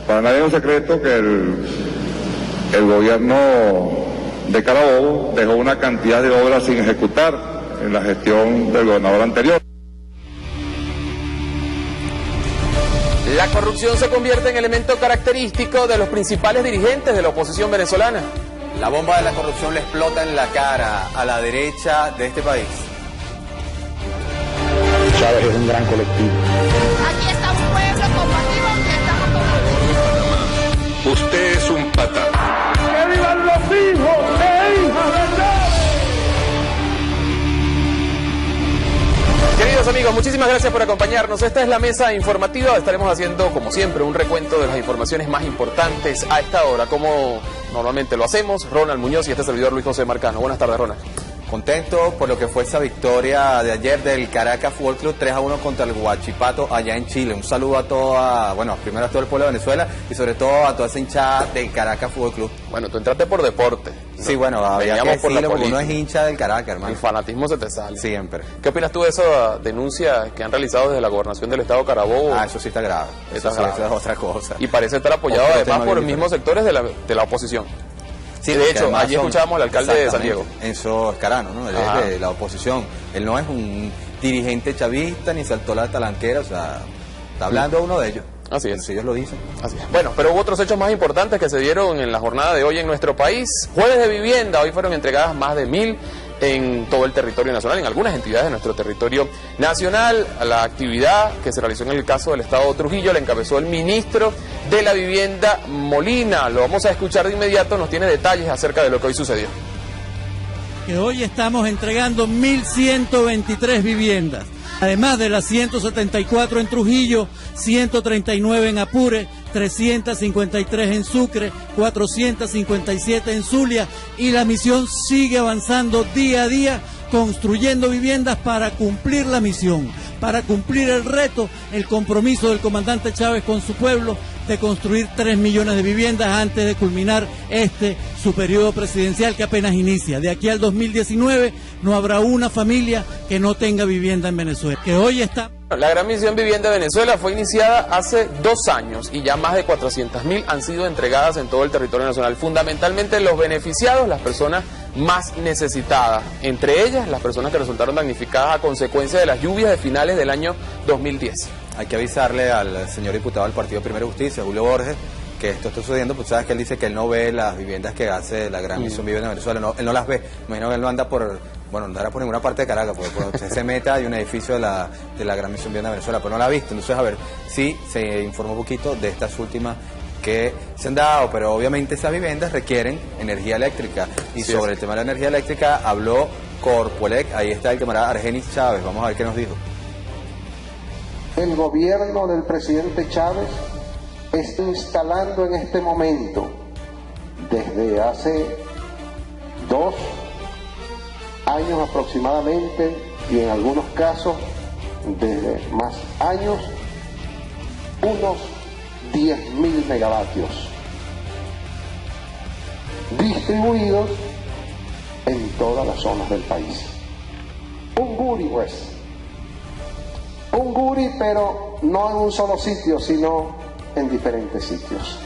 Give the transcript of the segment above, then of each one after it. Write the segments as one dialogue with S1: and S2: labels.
S1: Para nadie es un secreto que el gobierno de Carabobo dejó una cantidad de obras sin ejecutar en la gestión del gobernador anterior.
S2: La corrupción se convierte en elemento característico de los principales dirigentes de la oposición venezolana.
S3: La bomba de la corrupción le explota en la cara a la derecha de este país.
S4: Chávez es un gran colectivo.
S5: Aquí está un pueblo combativo que estamos combatiendo.
S6: Usted es un patán.
S7: ¡Que vivan los hijos e hijas de Chávez!
S2: Queridos amigos, muchísimas gracias por acompañarnos. Esta es la mesa informativa. Estaremos haciendo, como siempre, un recuento de las informaciones más importantes a esta hora, como normalmente lo hacemos. Ronald Muñoz y este servidor Luis José Marcano. Buenas tardes, Ronald.
S3: Contento por lo que fue esa victoria de ayer del Caracas Fútbol Club 3-1 contra el Huachipato allá en Chile. Un saludo a toda, primero a todo el pueblo de Venezuela y sobre todo a toda esa hinchada del Caracas Fútbol Club.
S2: Bueno, tú entraste por deporte.
S3: Sí, bueno, había que decirlo porque uno es hincha del Caracas, hermano.
S2: El fanatismo se te sale.
S3: Siempre.
S2: ¿Qué opinas tú de esa denuncia que han realizado desde la gobernación del estado Carabobo?
S3: Eso sí está grave. Eso es otra cosa.
S2: Y parece estar apoyado además por los mismos sectores de la oposición. Sí, de hecho, allí escuchábamos al alcalde de San Diego.
S3: Enzo Escarano, ¿no? Él es de la oposición. Él no es un dirigente chavista ni saltó la talanquera, o sea, está hablando uno de ellos.
S2: Así es.
S3: Si ellos lo dicen.
S2: Así es. Bueno, pero hubo otros hechos más importantes que se dieron en la jornada de hoy en nuestro país. Jueves de vivienda, hoy fueron entregadas más de 1000 en todo el territorio nacional, en algunas entidades de nuestro territorio nacional. La actividad que se realizó en el caso del estado de Trujillo la encabezó el ministro de la Vivienda, Molina. Lo vamos a escuchar de inmediato, nos tiene detalles acerca de lo que hoy sucedió.
S8: Que hoy estamos entregando 1.123 viviendas, además de las 174 en Trujillo, 139 en Apure, 353 en Sucre, 457 en Zulia, y la misión sigue avanzando día a día, construyendo viviendas para cumplir la misión, para cumplir el reto, el compromiso del comandante Chávez con su pueblo de construir 3 millones de viviendas antes de culminar su periodo presidencial que apenas inicia. De aquí al 2019 no habrá una familia que no tenga vivienda en Venezuela, que hoy está...
S2: La Gran Misión Vivienda de Venezuela fue iniciada hace 2 años y ya más de 400.000 han sido entregadas en todo el territorio nacional. Fundamentalmente los beneficiados, las personas más necesitadas, entre ellas las personas que resultaron damnificadas a consecuencia de las lluvias de finales del año 2010.
S3: Hay que avisarle al señor diputado del Partido Primera Justicia, Julio Borges, que esto está sucediendo, pues sabes que él dice que él no ve las viviendas que hace la Gran Misión Vivienda de Venezuela, no, él no las ve. Imagino que él no anda no andará por ninguna parte de Caracas, porque cuando usted se meta hay un edificio de la Gran Misión Vivienda de Venezuela, pero no la ha visto. Entonces, a ver, sí se informó un poquito de estas últimas que se han dado, pero obviamente esas viviendas requieren energía eléctrica. Y sí, sobre el tema de la energía eléctrica habló Corpoelec, ahí está el camarada Argenis Chávez, vamos a ver qué nos dijo.
S9: El gobierno del presidente Chávez está instalando en este momento, desde hace 2 años aproximadamente, y en algunos casos desde más años, unos 10.000 megavatios distribuidos en todas las zonas del país. Un guri, pues. Un guri, pero no en un solo sitio, sino en diferentes sitios.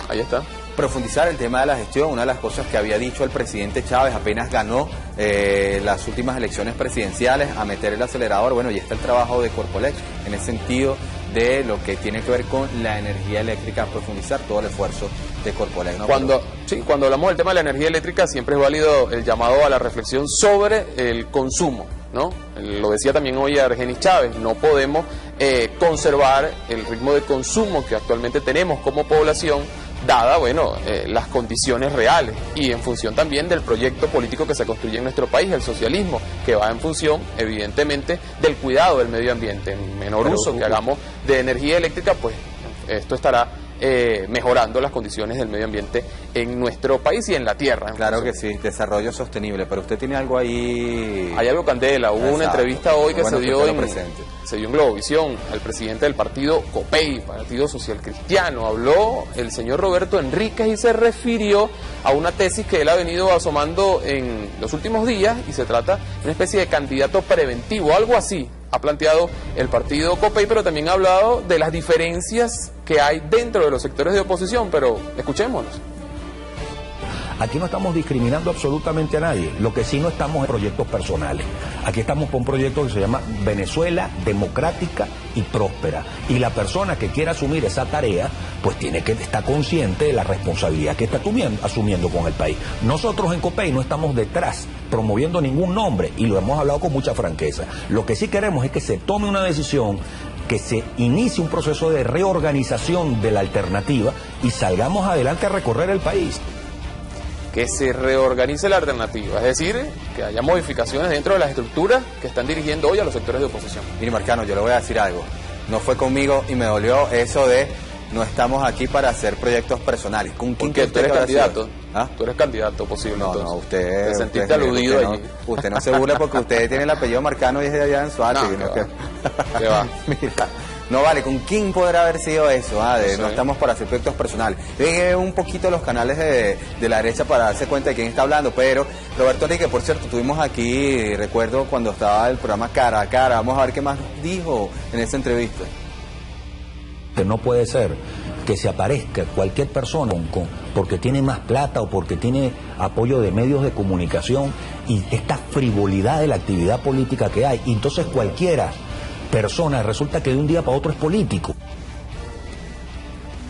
S2: Ahí está.
S3: Profundizar el tema de la gestión, una de las cosas que había dicho el presidente Chávez apenas ganó las últimas elecciones presidenciales, a meter el acelerador. Bueno, y está el trabajo de Corpoelec en el sentido de lo que tiene que ver con la energía eléctrica, profundizar todo el esfuerzo de Corpoelec, ¿no?
S2: Cuando hablamos del tema de la energía eléctrica siempre es válido el llamado a la reflexión sobre el consumo, ¿no? Lo decía también hoy Argenis Chávez, no podemos conservar el ritmo de consumo que actualmente tenemos como población, dada, las condiciones reales y en función también del proyecto político que se construye en nuestro país, el socialismo, que va en función, evidentemente, del cuidado del medio ambiente. En menor uso que hagamos de energía eléctrica, pues esto estará mejorando las condiciones del medio ambiente en nuestro país y en la tierra.
S3: Claro que sí, desarrollo sostenible, pero usted tiene algo ahí...
S2: Hay algo candela, hubo una entrevista hoy que se dio en Globovisión al presidente del partido COPEI, Partido Social Cristiano. Habló el señor Roberto Enríquez y se refirió a una tesis que él ha venido asomando en los últimos días y se trata de una especie de candidato preventivo, algo así ha planteado el partido COPEI, pero también ha hablado de las diferencias que hay dentro de los sectores de oposición, pero escuchémonos.
S6: Aquí no estamos discriminando absolutamente a nadie, lo que sí no estamos en proyectos personales. Aquí estamos por un proyecto que se llama Venezuela democrática y próspera. Y la persona que quiera asumir esa tarea, pues tiene que estar consciente de la responsabilidad que está asumiendo con el país. Nosotros en COPEI no estamos detrás promoviendo ningún nombre y lo hemos hablado con mucha franqueza. Lo que sí queremos es que se tome una decisión, que se inicie un proceso de reorganización de la alternativa y salgamos adelante a recorrer el país.
S2: Que se reorganice la alternativa, es decir, que haya modificaciones dentro de las estructuras que están dirigiendo hoy a los sectores de oposición.
S3: Mire, Marcano, yo le voy a decir algo. No fue conmigo y me dolió eso de no estamos aquí para hacer proyectos personales. ¿Con quién?
S2: Porque tú eres candidato.
S3: ¿Ah?
S2: Tú eres candidato posible.
S3: No,
S2: entonces.
S3: no, usted...
S2: Te sentiste aludido allí.
S3: Usted no se burla porque usted tiene el apellido Marcano y es de allá en Suárez.
S2: No, ¿qué va?
S3: Mira... No vale, ¿con quién podrá haber sido eso? No estamos para hacer proyectos personales. Dejé un poquito los canales de la derecha para darse cuenta de quién está hablando, pero Roberto Enrique, por cierto, tuvimos aquí, recuerdo cuando estaba el programa Cara a Cara, vamos a ver qué más dijo en esa entrevista.
S6: Que no puede ser que se aparezca cualquier persona porque tiene más plata o porque tiene apoyo de medios de comunicación y esta frivolidad de la actividad política que hay, y entonces cualquiera persona resulta que de un día para otro es político.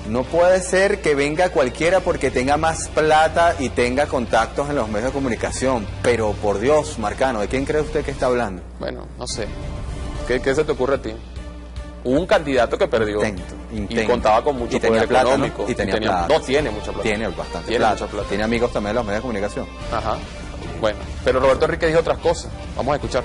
S3: No puede ser que venga cualquiera porque tenga más plata y tenga contactos en los medios de comunicación, pero por Dios, Marcano, ¿de quién cree usted que está hablando?
S2: Bueno, no sé. ¿Qué se te ocurre a ti? Hubo un candidato que perdió y contaba con mucho poder económico.
S3: ¿No? Y tenía plata.
S2: No, tiene mucha plata.
S3: Tiene bastante
S2: tiene
S3: plata.
S2: Mucha plata.
S3: Tiene amigos también en los medios de comunicación.
S2: Ajá. Bueno, pero Roberto Enrique dijo otras cosas. Vamos a escuchar.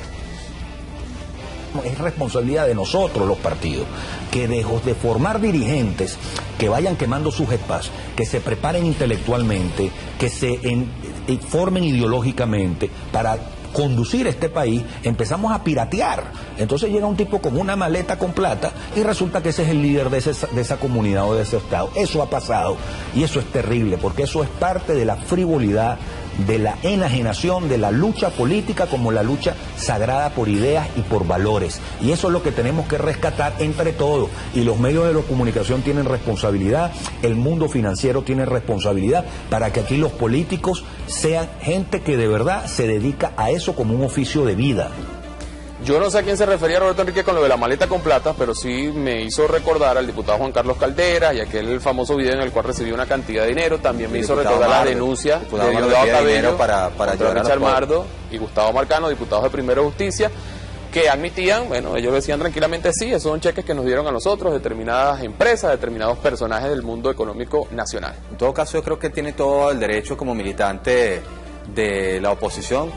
S6: Es responsabilidad de nosotros los partidos, que de formar dirigentes que vayan quemando sus espacios, que se preparen intelectualmente, que se formen ideológicamente para conducir este país. Empezamos a piratear. Entonces llega un tipo con una maleta con plata y resulta que ese es el líder de esa comunidad o de ese estado. Eso ha pasado y eso es terrible, porque eso es parte de la frivolidad, de la enajenación de la lucha política como la lucha sagrada por ideas y por valores. Y eso es lo que tenemos que rescatar entre todos. Y los medios de la comunicación tienen responsabilidad, el mundo financiero tiene responsabilidad para que aquí los políticos sean gente que de verdad se dedica a eso como un oficio de vida.
S2: Yo no sé a quién se refería Roberto Enrique con lo de la maleta con plata, pero sí me hizo recordar al diputado Juan Carlos Caldera y aquel famoso video en el cual recibió una cantidad de dinero. También me hizo recordar la denuncia de Diosdado Cabello
S3: para
S2: Richard Mardo y Gustavo Marcano, diputados de Primero Justicia, que admitían, bueno, ellos decían tranquilamente, sí, esos son cheques que nos dieron a nosotros, determinadas empresas, determinados personajes del mundo económico nacional.
S3: En todo caso, yo creo que tiene todo el derecho como militante de la oposición,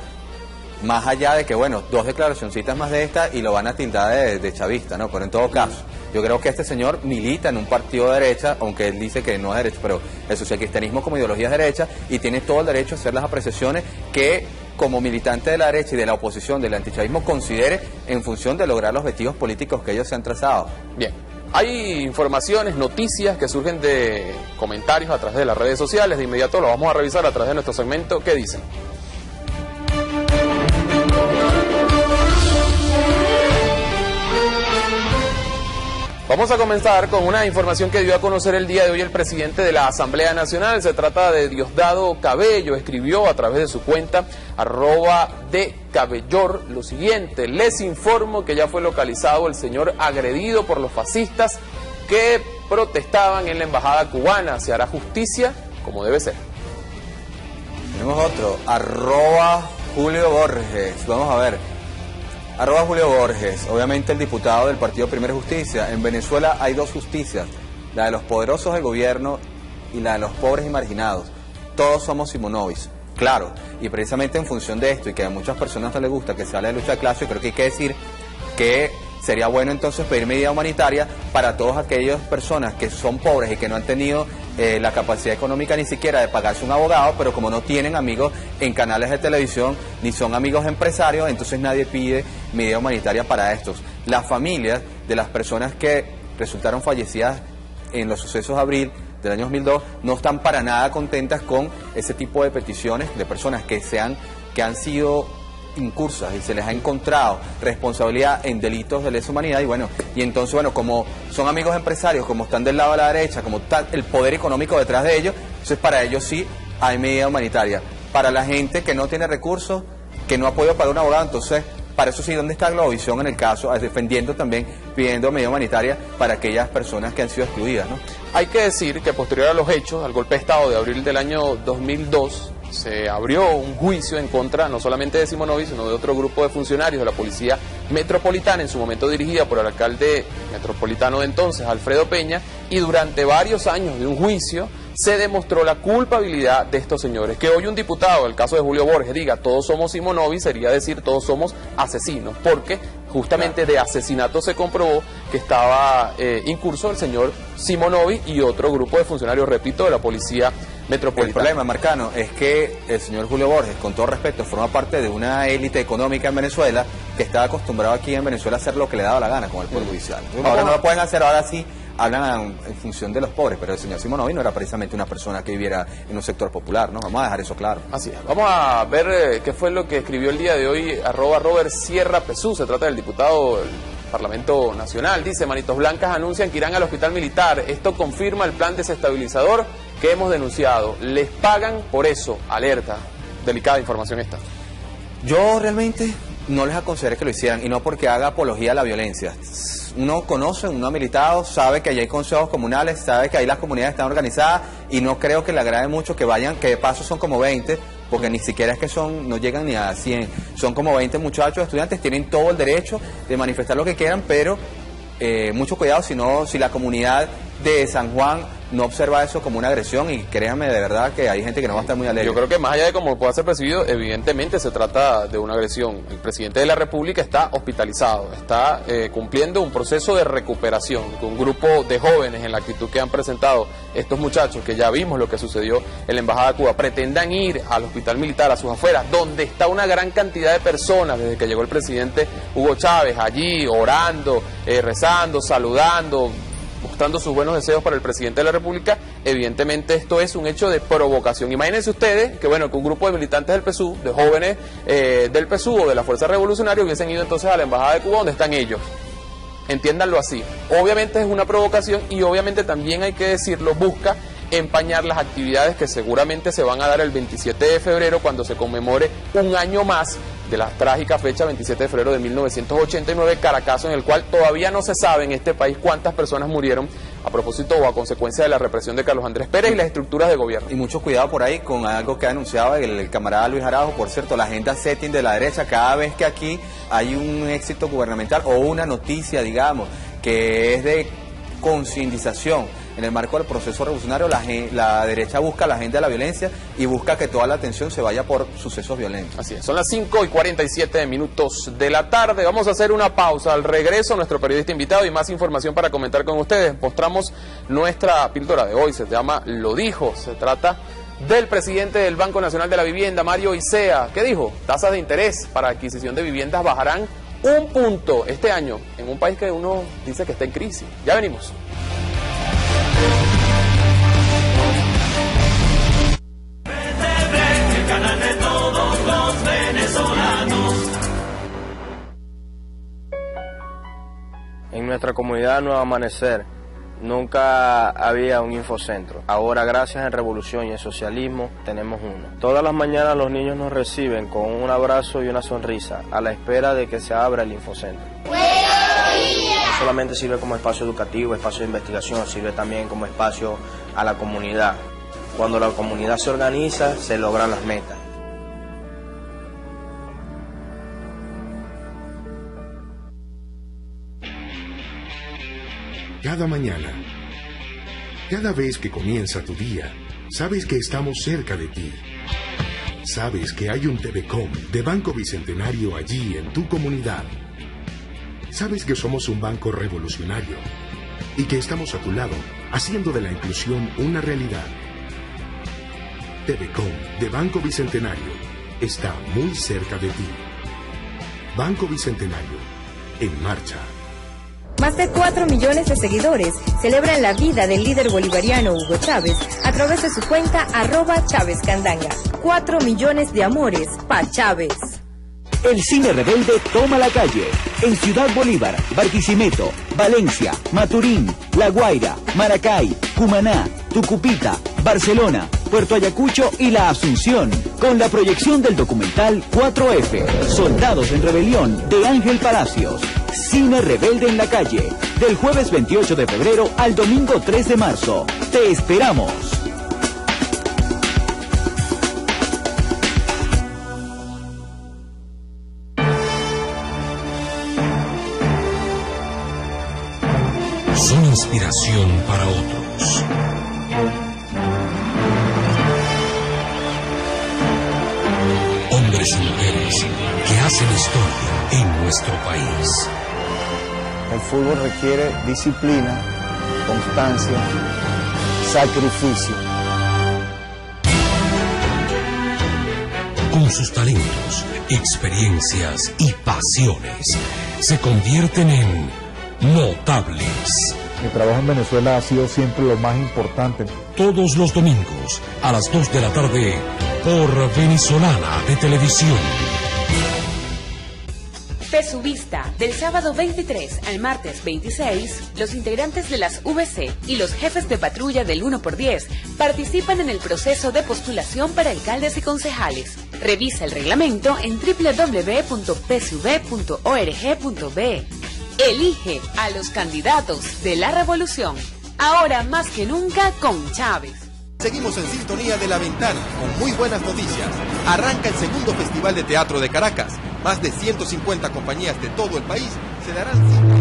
S3: más allá de que, bueno, dos declaracioncitas más de esta y lo van a tildar de chavista, ¿no? Pero en todo caso, yo creo que este señor milita en un partido de derecha, aunque él dice que no es derecha, pero el socialcristianismo como ideología es derecha y tiene todo el derecho a hacer las apreciaciones que como militante de la derecha y de la oposición del antichavismo considere en función de lograr los objetivos políticos que ellos se han trazado.
S2: Bien. Hay informaciones, noticias que surgen de comentarios a través de las redes sociales. De inmediato lo vamos a revisar a través de nuestro segmento. ¿Qué dicen? Vamos a comenzar con una información que dio a conocer el día de hoy el presidente de la Asamblea Nacional. Se trata de Diosdado Cabello. Escribió a través de su cuenta @decabellor lo siguiente: les informo que ya fue localizado el señor agredido por los fascistas que protestaban en la embajada cubana. Se hará justicia como debe ser.
S3: Tenemos otro, @Julio Borges. Vamos a ver. @Julio Borges, obviamente el diputado del partido Primero Justicia. En Venezuela hay dos justicias, la de los poderosos del gobierno y la de los pobres y marginados. Todos somos Simonovic, claro, y precisamente en función de esto y que a muchas personas no les gusta que se hable de lucha de clase, creo que hay que decir que sería bueno entonces pedir medida humanitaria para todas aquellas personas que son pobres y que no han tenido la capacidad económica ni siquiera de pagarse un abogado, pero como no tienen amigos en canales de televisión ni son amigos empresarios, entonces nadie pide medida humanitaria para estos. Las familias de las personas que resultaron fallecidas en los sucesos de abril del año 2002 no están para nada contentas con ese tipo de peticiones de personas que han sido incursas y se les ha encontrado responsabilidad en delitos de lesa humanidad y bueno, como son amigos empresarios, como están del lado de la derecha, como está el poder económico detrás de ellos, entonces para ellos sí hay medida humanitaria. Para la gente que no tiene recursos, que no ha podido pagar un abogado, entonces para eso sí, ¿dónde está Globovisión en el caso? Defendiendo también, pidiendo medida humanitaria para aquellas personas que han sido excluidas, ¿no?
S2: Hay que decir que posterior a los hechos, al golpe de Estado de abril del año 2002, se abrió un juicio en contra no solamente de Simonovic, sino de otro grupo de funcionarios de la Policía Metropolitana, en su momento dirigida por el alcalde metropolitano de entonces, Alfredo Peña, y durante varios años de un juicio se demostró la culpabilidad de estos señores. Que hoy un diputado, el caso de Julio Borges, diga todos somos Simonovic, sería decir todos somos asesinos, porque justamente de asesinato se comprobó que estaba incurso el señor Simonovic y otro grupo de funcionarios, repito, de la Policía Metropolitana.
S3: El problema, Marcano, es que el señor Julio Borges, con todo respeto, forma parte de una élite económica en Venezuela que está acostumbrado aquí en Venezuela a hacer lo que le daba la gana con el Poder Judicial. Ahora no lo pueden hacer, ahora sí hablan en función de los pobres, pero el señor Simonovic no era precisamente una persona que viviera en un sector popular, ¿no? Vamos a dejar eso claro.
S2: Así es. Vamos a ver qué fue lo que escribió el día de hoy @Robert Sierra Pesú. Se trata del diputado del Parlamento Nacional. Dice: Manitos Blancas anuncian que irán al hospital militar. Esto confirma el plan desestabilizador que hemos denunciado. Les pagan por eso. Alerta. Delicada información esta.
S3: Yo realmente no les aconsejaría que lo hicieran, y no porque haga apología a la violencia. Uno conoce, uno ha militado, sabe que allí hay consejos comunales, sabe que ahí las comunidades están organizadas, y no creo que le agrade mucho que vayan, que de paso son como 20, porque ni siquiera es que no llegan ni a 100, son como 20 muchachos, estudiantes, tienen todo el derecho de manifestar lo que quieran, pero mucho cuidado si la comunidad de San Juan no observa eso como una agresión, y créanme de verdad que hay gente que no va a estar muy alegre.
S2: Yo creo que más allá de cómo pueda ser percibido, evidentemente se trata de una agresión. El presidente de la República está hospitalizado, está cumpliendo un proceso de recuperación, con un grupo de jóvenes en la actitud que han presentado estos muchachos, que ya vimos lo que sucedió en la Embajada de Cuba, pretendan ir al hospital militar a sus afueras, donde está una gran cantidad de personas desde que llegó el presidente Hugo Chávez, allí orando, rezando, saludando, mostrando sus buenos deseos para el presidente de la República. Evidentemente esto es un hecho de provocación. Imagínense ustedes que bueno, que un grupo de militantes del PSUV, de jóvenes del PSUV o de la Fuerza Revolucionaria, hubiesen ido entonces a la Embajada de Cuba, donde están ellos. Entiéndanlo así. Obviamente es una provocación, y obviamente también hay que decirlo, busca empañar las actividades que seguramente se van a dar el 27 de febrero, cuando se conmemore un año más de la trágica fecha 27 de febrero de 1989, Caracazo, en el cual todavía no se sabe en este país cuántas personas murieron a propósito o a consecuencia de la represión de Carlos Andrés Pérez y las estructuras de gobierno.
S3: Y mucho cuidado por ahí con algo que ha anunciado el camarada Luis Araujo, por cierto, la agenda setting de la derecha. Cada vez que aquí hay un éxito gubernamental o una noticia, digamos, que es de concientización en el marco del proceso revolucionario, la derecha busca la agenda de la violencia y busca que toda la atención se vaya por sucesos violentos.
S2: Así es, son las 5:47 de la tarde. Vamos a hacer una pausa. Al regreso, nuestro periodista invitado y más información para comentar con ustedes. Mostramos nuestra píldora de hoy, se llama Lo Dijo. Se trata del presidente del Banco Nacional de la Vivienda, Mario Isea. ¿Qué dijo? Tasas de interés para adquisición de viviendas bajarán 1 punto este año en un país que uno dice que está en crisis. Ya venimos.
S10: El canal de todos los venezolanos.
S11: En nuestra comunidad Nuevo Amanecer nunca había un infocentro. Ahora, gracias a Revolución y el socialismo, tenemos uno. Todas las mañanas los niños nos reciben con un abrazo y una sonrisa, a la espera de que se abra el infocentro. No solamente sirve como espacio educativo, espacio de investigación, sirve también como espacio a la comunidad. Cuando la comunidad se organiza, se logran las metas.
S12: Cada mañana, cada vez que comienza tu día, sabes que estamos cerca de ti. Sabes que hay un TVCOM de Banco Bicentenario allí en tu comunidad. Sabes que somos un banco revolucionario y que estamos a tu lado, haciendo de la inclusión una realidad. TVCOM de Banco Bicentenario está muy cerca de ti. Banco Bicentenario, en marcha.
S13: Más de 4 millones de seguidores celebran la vida del líder bolivariano Hugo Chávez a través de su cuenta @ChávezCandanga. 4 millones de amores pa' Chávez.
S14: El Cine Rebelde toma la calle. En Ciudad Bolívar, Barquisimeto, Valencia, Maturín, La Guaira, Maracay, Cumaná, Tucupita, Barcelona, Puerto Ayacucho y La Asunción, con la proyección del documental 4F, Soldados en Rebelión, de Ángel Palacios. Cine Rebelde en la calle, del jueves 28 de febrero al domingo 3 de marzo. ¡Te esperamos!
S15: Son inspiración para otros. Hombres y mujeres que hacen historia en nuestro país.
S16: El fútbol requiere disciplina, constancia, sacrificio.
S15: Con sus talentos, experiencias y pasiones, se convierten en notables.
S17: Mi trabajo en Venezuela ha sido siempre lo más importante.
S15: Todos los domingos a las 2 de la tarde por Venezolana de Televisión.
S18: Pesubista, del sábado 23 al martes 26, los integrantes de las VC y los jefes de patrulla del 1x10 participan en el proceso de postulación para alcaldes y concejales. Revisa el reglamento en www.psv.org.be. Elige a los candidatos de la revolución, ahora más que nunca con Chávez.
S19: Seguimos en sintonía de La Ventana, con muy buenas noticias. Arranca el segundo Festival de Teatro de Caracas. Más de 150 compañías de todo el país se darán cita.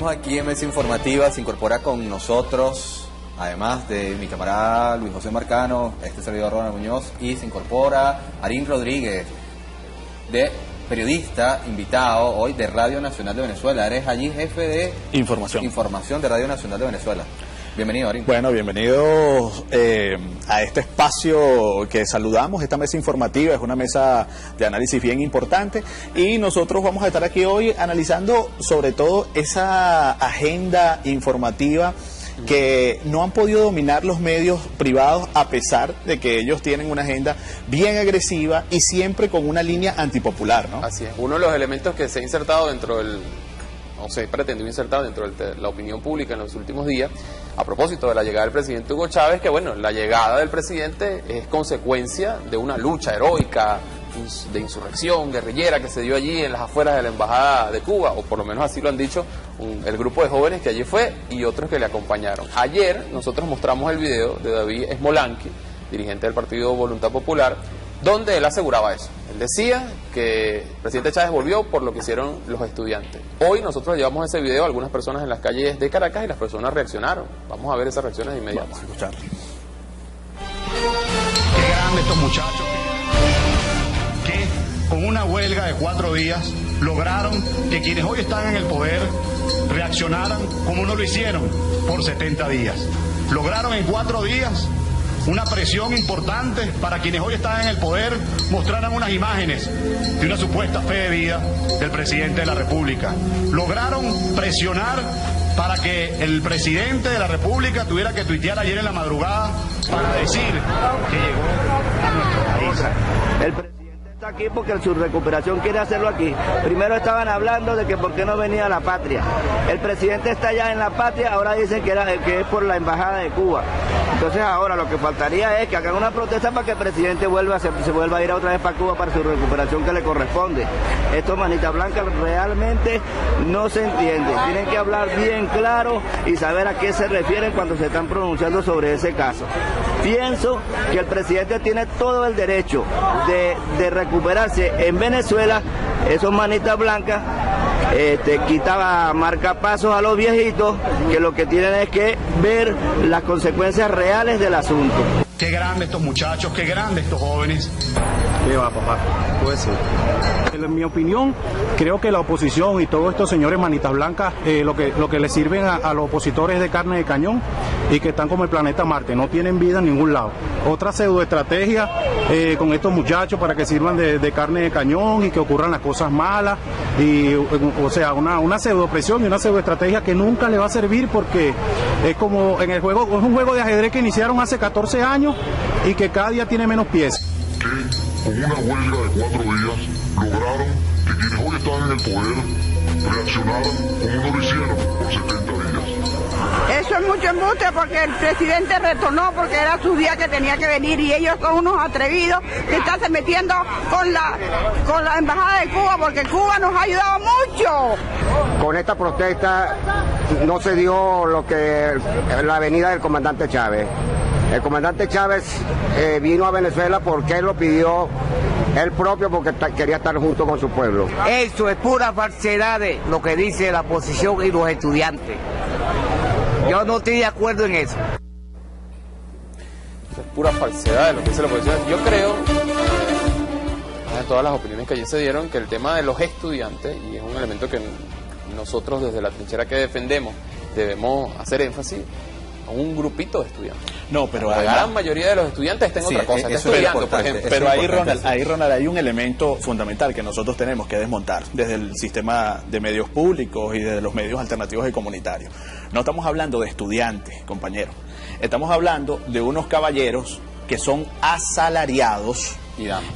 S3: Aquí en Mesa Informativa se incorpora con nosotros, además de mi camarada Luis José Marcano, este servidor Ronald Muñoz, y se incorpora Arín Rodríguez, periodista invitado hoy de Radio Nacional de Venezuela. Eres allí jefe de información de Radio Nacional de Venezuela. Bienvenido, Arín.
S20: Bueno, bienvenidos a este espacio que saludamos. Esta mesa informativa es una mesa de análisis bien importante y nosotros vamos a estar aquí hoy analizando sobre todo esa agenda informativa que no han podido dominar los medios privados, a pesar de que ellos tienen una agenda bien agresiva y siempre con una línea antipopular, ¿no?
S2: Así es. Uno de los elementos que se ha insertado dentro del... o se pretendió insertar dentro de la opinión pública en los últimos días, a propósito de la llegada del presidente Hugo Chávez, que bueno, la llegada del presidente es consecuencia de una lucha heroica, de insurrección guerrillera que se dio allí en las afueras de la Embajada de Cuba, o por lo menos así lo han dicho el grupo de jóvenes que allí fue y otros que le acompañaron. Ayer nosotros mostramos el video de David Esmolanqui, dirigente del Partido Voluntad Popular, donde él aseguraba eso. Él decía que el presidente Chávez volvió por lo que hicieron los estudiantes. Hoy nosotros llevamos ese video a algunas personas en las calles de Caracas y las personas reaccionaron. Vamos a ver esas reacciones de inmediato.
S20: Vamos a escucharlo.
S21: Qué grande estos muchachos que con una huelga de 4 días lograron que quienes hoy están en el poder reaccionaran como no lo hicieron por 70 días. Lograron en 4 días una presión importante para quienes hoy están en el poder mostraran unas imágenes de una supuesta fe de vida del presidente de la República. Lograron presionar para que el presidente de la República tuviera que tuitear ayer en la madrugada para decir que llegó a nuestro país.
S22: El presidente está aquí porque su recuperación quiere hacerlo aquí. Primero estaban hablando de que por qué no venía a la patria. El presidente está allá en la patria, ahora dicen que es por la embajada de Cuba. Entonces ahora lo que faltaría es que hagan una protesta para que el presidente se vuelva a ir otra vez para Cuba para su recuperación que le corresponde. Esto, manita blanca, realmente no se entiende. Tienen que hablar bien claro y saber a qué se refieren cuando se están pronunciando sobre ese caso. Pienso que el presidente tiene todo el derecho de recuperarse en Venezuela. Esos manitas blancas quitaba marcapasos a los viejitos que lo que tienen es que ver las consecuencias reales del asunto.
S21: Qué grande estos muchachos, qué grande estos jóvenes.
S1: ¿Qué va, papá? Puede ser. En mi opinión, creo que la oposición y todos estos señores manitas blancas, lo que les sirven a los opositores de carne de cañón y que están como el planeta Marte, no tienen vida en ningún lado. Otra pseudoestrategia con estos muchachos para que sirvan de carne de cañón y que ocurran las cosas malas. Y, o sea, una pseudopresión y una pseudoestrategia que nunca le va a servir porque es como en el juego, es un juego de ajedrez que iniciaron hace 14 años y que cada día tiene menos piezas.
S12: Con una huelga de 4 días lograron que quienes hoy están en el poder reaccionaran como no lo hicieron por 70 días.
S5: Eso es mucho embuste porque el presidente retornó porque era su día que tenía que venir y ellos son unos atrevidos que están se metiendo con la embajada de Cuba porque Cuba nos ha ayudado mucho.
S4: Con esta protesta no se dio lo que la venida del comandante Chávez. El comandante Chávez vino a Venezuela porque él lo pidió él propio porque quería estar junto con su pueblo.
S23: Eso es pura falsedad de lo que dice la oposición y los estudiantes. Yo no estoy de acuerdo en eso.
S2: Es pura falsedad de lo que dice la oposición. Yo creo, de todas las opiniones que allí se dieron, que el tema de los estudiantes, y es un elemento que nosotros desde la trinchera que defendemos debemos hacer énfasis, a un grupito de estudiantes.
S20: No, pero
S2: la gran mayoría de los estudiantes está en otra cosa, está estudiando, por ejemplo.
S20: Pero ahí, Ronald, hay un elemento fundamental que nosotros tenemos que desmontar desde el sistema de medios públicos y desde los medios alternativos y comunitarios. No estamos hablando de estudiantes, compañeros. Estamos hablando de unos caballeros que son asalariados,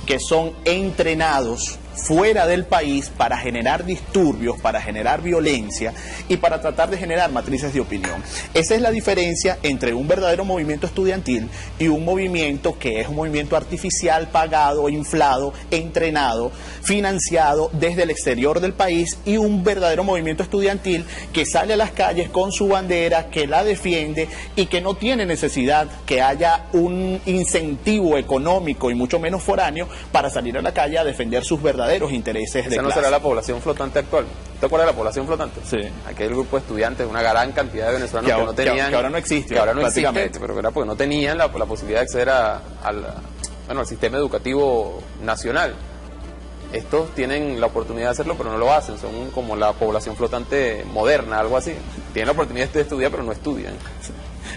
S20: que son entrenados fuera del país para generar disturbios, para generar violencia y para tratar de generar matrices de opinión. Esa es la diferencia entre un verdadero movimiento estudiantil y un movimiento que es un movimiento artificial, pagado, inflado, entrenado, financiado desde el exterior del país, y un verdadero movimiento estudiantil que sale a las calles con su bandera, que la defiende y que no tiene necesidad que haya un incentivo económico y mucho menos foráneo para salir a la calle a defender sus verdaderos intereses de
S2: clase. ¿Esa no será la población flotante actual? ¿Te acuerdas de la población flotante?
S20: Sí.
S2: Aquel grupo de estudiantes, una gran cantidad de venezolanos que no tenían...
S20: Que ahora no existe.
S2: Que ahora no existe, pero era porque no tenían la posibilidad de acceder al sistema educativo nacional. Estos tienen la oportunidad de hacerlo, pero no lo hacen. Son como la población flotante moderna, algo así. Tienen la oportunidad de estudiar, pero no estudian.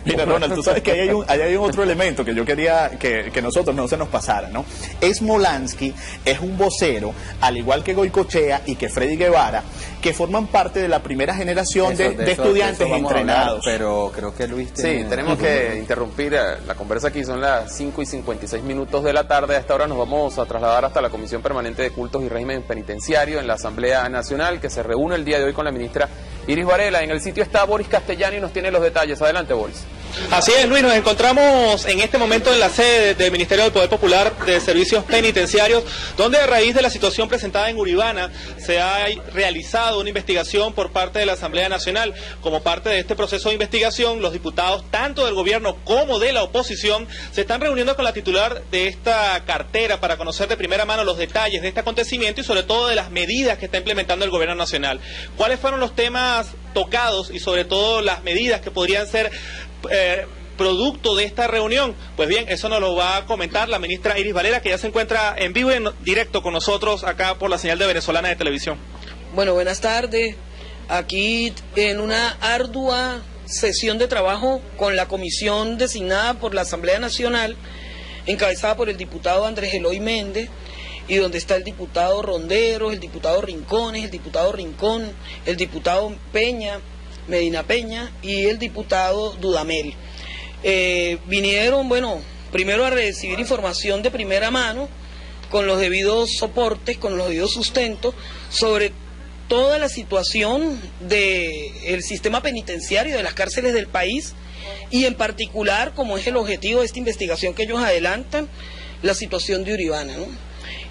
S20: Mira, Ronald, tú sabes que ahí hay un otro elemento que yo quería que nosotros no se nos pasara, ¿no? Smolansky es un vocero, al igual que Goicoechea y que Freddy Guevara, que forman parte de la primera generación de estudiantes entrenados.
S3: Pero creo que Luis
S2: tiene... Sí, tenemos que interrumpir la conversa aquí. Son las 5:56 de la tarde. A esta hora nos vamos a trasladar hasta la Comisión Permanente de Cultos y Régimen Penitenciario en la Asamblea Nacional, que se reúne el día de hoy con la ministra Iris Varela. En el sitio está Boris Castellani y nos tiene los detalles. Adelante, Boris.
S24: Así es, Luis, nos encontramos en este momento en la sede del Ministerio del Poder Popular de Servicios Penitenciarios, donde a raíz de la situación presentada en Uribana se ha realizado una investigación por parte de la Asamblea Nacional. Como parte de este proceso de investigación, los diputados, tanto del gobierno como de la oposición, se están reuniendo con la titular de esta cartera para conocer de primera mano los detalles de este acontecimiento y sobre todo de las medidas que está implementando el gobierno nacional. ¿Cuáles fueron los temas tocados y sobre todo las medidas que podrían ser producto de esta reunión? Pues bien, eso nos lo va a comentar la ministra Iris Varela, que ya se encuentra en vivo y en directo con nosotros acá por la señal de Venezolana de Televisión.
S25: Bueno, buenas tardes. Aquí en una ardua sesión de trabajo con la comisión designada por la Asamblea Nacional, encabezada por el diputado Andrés Eloy Méndez, y donde está el diputado Ronderos, el diputado Rincones, el diputado Rincón, el diputado Medina Peña y el diputado Dudamel. Vinieron, bueno, primero a recibir información de primera mano, con los debidos soportes, con los debidos sustentos, sobre toda la situación del sistema penitenciario, de las cárceles del país, y en particular, como es el objetivo de esta investigación que ellos adelantan, la situación de Uribana, ¿no?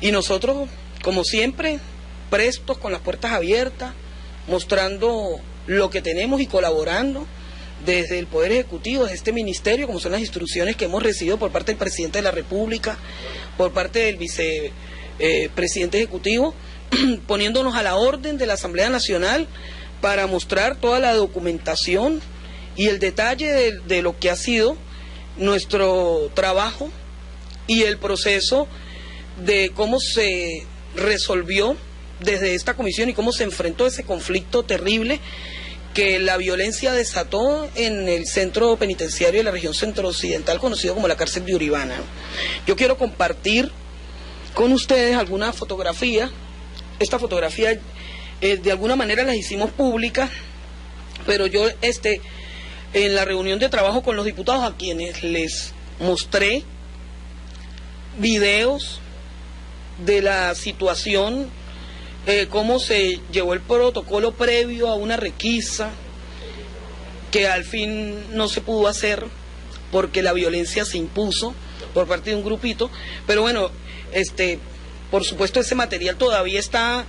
S25: Y nosotros, como siempre, prestos, con las puertas abiertas, mostrando lo que tenemos y colaborando desde el Poder Ejecutivo, desde este ministerio, como son las instrucciones que hemos recibido por parte del Presidente de la República, por parte del Vicepresidente Ejecutivo, poniéndonos a la orden de la Asamblea Nacional para mostrar toda la documentación y el detalle de lo que ha sido nuestro trabajo y el proceso de cómo se resolvió desde esta comisión y cómo se enfrentó ese conflicto terrible que la violencia desató en el centro penitenciario de la región centro-occidental, conocido como la cárcel de Uribana. Yo quiero compartir con ustedes alguna fotografía. Esta fotografía de alguna manera las hicimos públicas, pero yo en la reunión de trabajo con los diputados, a quienes les mostré videos de la situación, cómo se llevó el protocolo previo a una requisa que al fin no se pudo hacer porque la violencia se impuso por parte de un grupito, pero bueno, por supuesto ese material todavía está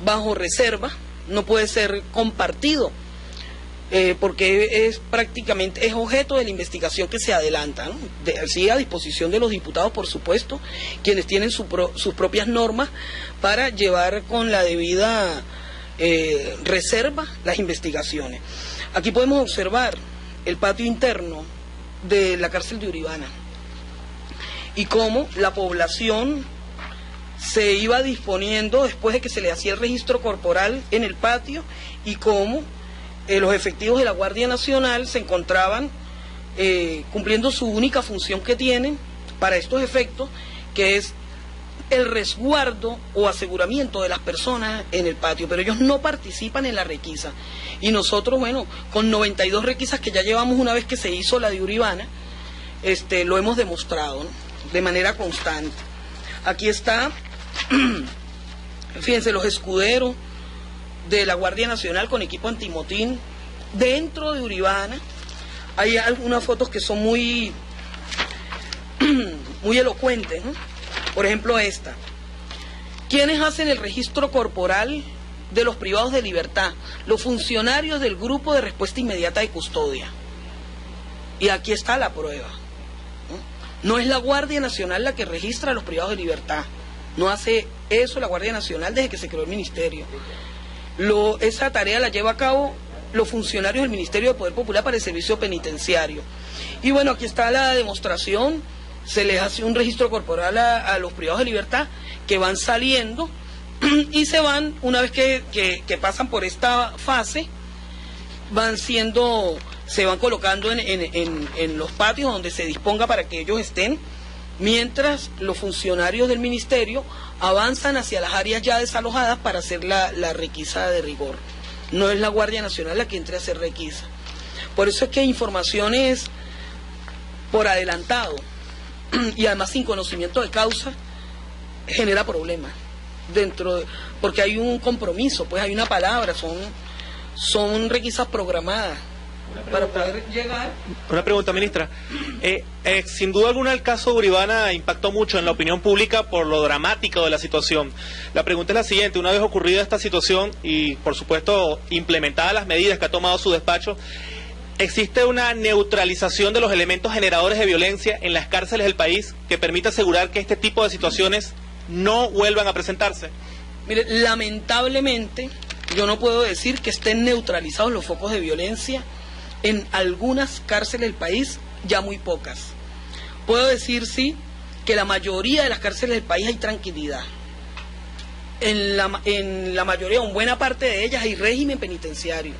S25: bajo reserva, no puede ser compartido porque es prácticamente objeto de la investigación que se adelanta, ¿no? Sí, a disposición de los diputados, por supuesto, quienes tienen sus propias normas para llevar con la debida reserva las investigaciones. Aquí podemos observar el patio interno de la cárcel de Uribana y cómo la población se iba disponiendo después de que se le hacía el registro corporal en el patio y cómo los efectivos de la Guardia Nacional se encontraban cumpliendo su única función que tienen para estos efectos, que es el resguardo o aseguramiento de las personas en el patio, pero ellos no participan en la requisa. Y nosotros, bueno, con 92 requisas que ya llevamos una vez que se hizo la de Uribana, lo hemos demostrado, ¿no? De manera constante. Aquí está, fíjense, los escuderos de la Guardia Nacional con equipo antimotín dentro de Uribana. Hay algunas fotos que son muy elocuentes, ¿no? Por ejemplo esta. ¿Quiénes hacen el registro corporal de los privados de libertad? Los funcionarios del Grupo de Respuesta Inmediata de Custodia. Y aquí está la prueba, ¿no? No es la Guardia Nacional la que registra a los privados de libertad. No hace eso la Guardia Nacional desde que se creó el ministerio. Esa tarea la lleva a cabo los funcionarios del Ministerio de Poder Popular para el Servicio Penitenciario. Y bueno, aquí está la demostración. Se les hace un registro corporal a los privados de libertad que van saliendo y se van, una vez que pasan por esta fase, se van colocando en los patios donde se disponga para que ellos estén, mientras los funcionarios del ministerio avanzan hacia las áreas ya desalojadas para hacer la requisa de rigor. No es la Guardia Nacional la que entre a hacer requisa. Por eso es que informaciones por adelantado y además sin conocimiento de causa genera problemas porque hay un compromiso, pues hay una palabra, son requisas programadas para poder llegar.
S24: Una pregunta, ministra. Sin duda alguna el caso de Uribana impactó mucho en la opinión pública por lo dramático de la situación. La pregunta es la siguiente: una vez ocurrida esta situación y por supuesto implementadas las medidas que ha tomado su despacho, ¿existe una neutralización de los elementos generadores de violencia en las cárceles del país que permita asegurar que este tipo de situaciones no vuelvan a presentarse?
S25: Mire, lamentablemente yo no puedo decir que estén neutralizados los focos de violencia en algunas cárceles del país, ya muy pocas. Puedo decir, sí, que la mayoría de las cárceles del país hay tranquilidad. En la mayoría, en buena parte de ellas, hay régimen penitenciario.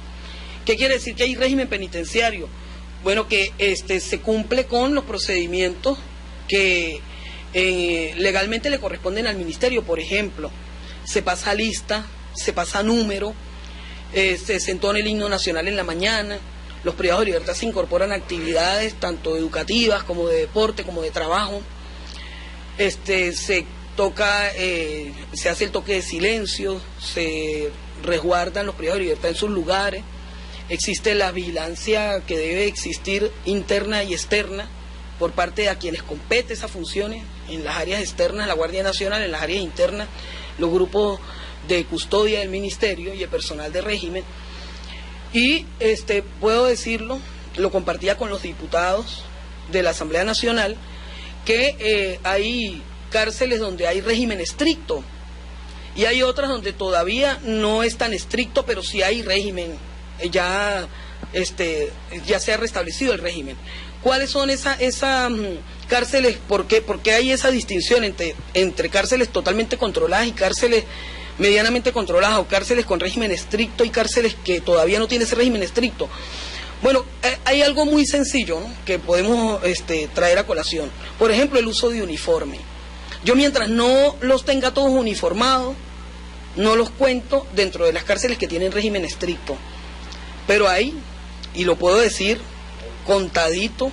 S25: ¿Qué quiere decir que hay régimen penitenciario? Bueno, que se cumple con los procedimientos que legalmente le corresponden al ministerio. Por ejemplo, se pasa lista, se pasa número, se entona el himno nacional en la mañana, los privados de libertad se incorporan a actividades tanto educativas como de deporte, como de trabajo, se toca, se hace el toque de silencio, se resguardan los privados de libertad en sus lugares, existe la vigilancia que debe existir interna y externa por parte de a quienes compete esas funciones, en las áreas externas la Guardia Nacional, en las áreas internas los grupos de custodia del ministerio y el personal de régimen. Y puedo decirlo, lo compartía con los diputados de la Asamblea Nacional, que hay cárceles donde hay régimen estricto y hay otras donde todavía no es tan estricto, pero sí hay régimen ya ya se ha restablecido el régimen. ¿Cuáles son esas cárceles? ¿Por qué hay esa distinción entre cárceles totalmente controladas y cárceles medianamente controladas, o cárceles con régimen estricto y cárceles que todavía no tienen ese régimen estricto? Bueno, hay algo muy sencillo, ¿no?, que podemos traer a colación. Por ejemplo, el uso de uniforme. Yo, mientras no los tenga todos uniformados, no los cuento dentro de las cárceles que tienen régimen estricto. Pero hay, y lo puedo decir contadito,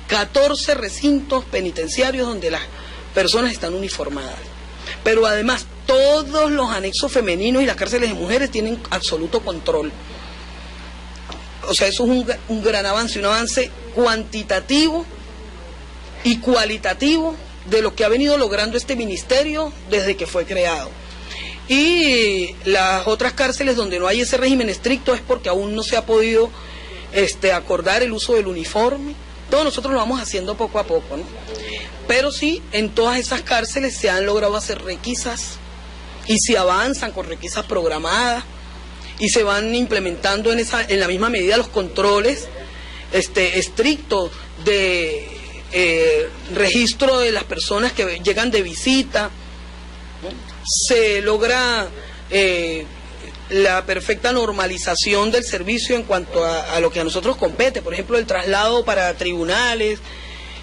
S25: 14 recintos penitenciarios donde las personas están uniformadas. Pero además, todos los anexos femeninos y las cárceles de mujeres tienen absoluto control. O sea, eso es un gran avance, un avance cuantitativo y cualitativo de lo que ha venido logrando este ministerio desde que fue creado. Y las otras cárceles donde no hay ese régimen estricto es porque aún no se ha podido acordar el uso del uniforme. Todos nosotros lo vamos haciendo poco a poco, ¿no? Pero sí, en todas esas cárceles se han logrado hacer requisas y se avanzan con requisas programadas y se van implementando en la misma medida los controles estrictos de registro de las personas que llegan de visita, ¿no? Se logra la perfecta normalización del servicio en cuanto a lo que a nosotros compete, por ejemplo, el traslado para tribunales,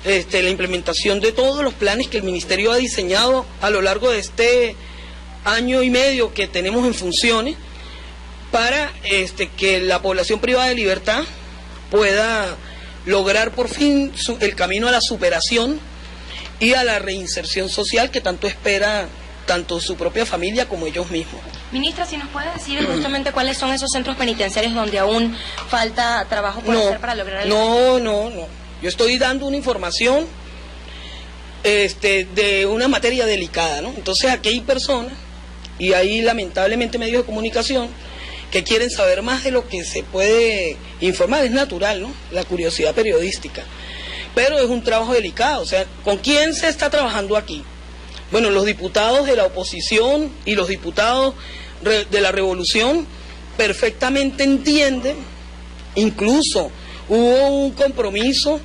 S25: la implementación de todos los planes que el Ministerio ha diseñado a lo largo de este año y medio que tenemos en funciones, para que la población privada de libertad pueda lograr por fin el camino a la superación y a la reinserción social que tanto espera tanto su propia familia como ellos mismos.
S6: Ministra, si nos puede decir justamente cuáles son esos centros penitenciarios donde aún falta trabajo por hacer para lograr el...
S25: No. Yo estoy dando una información de una materia delicada, ¿no? Entonces aquí hay personas, y hay lamentablemente medios de comunicación, que quieren saber más de lo que se puede informar. Es natural, ¿no?, la curiosidad periodística. Pero es un trabajo delicado. O sea, ¿con quién se está trabajando aquí? Bueno, los diputados de la oposición y los diputados de la revolución perfectamente entienden. Incluso hubo un compromiso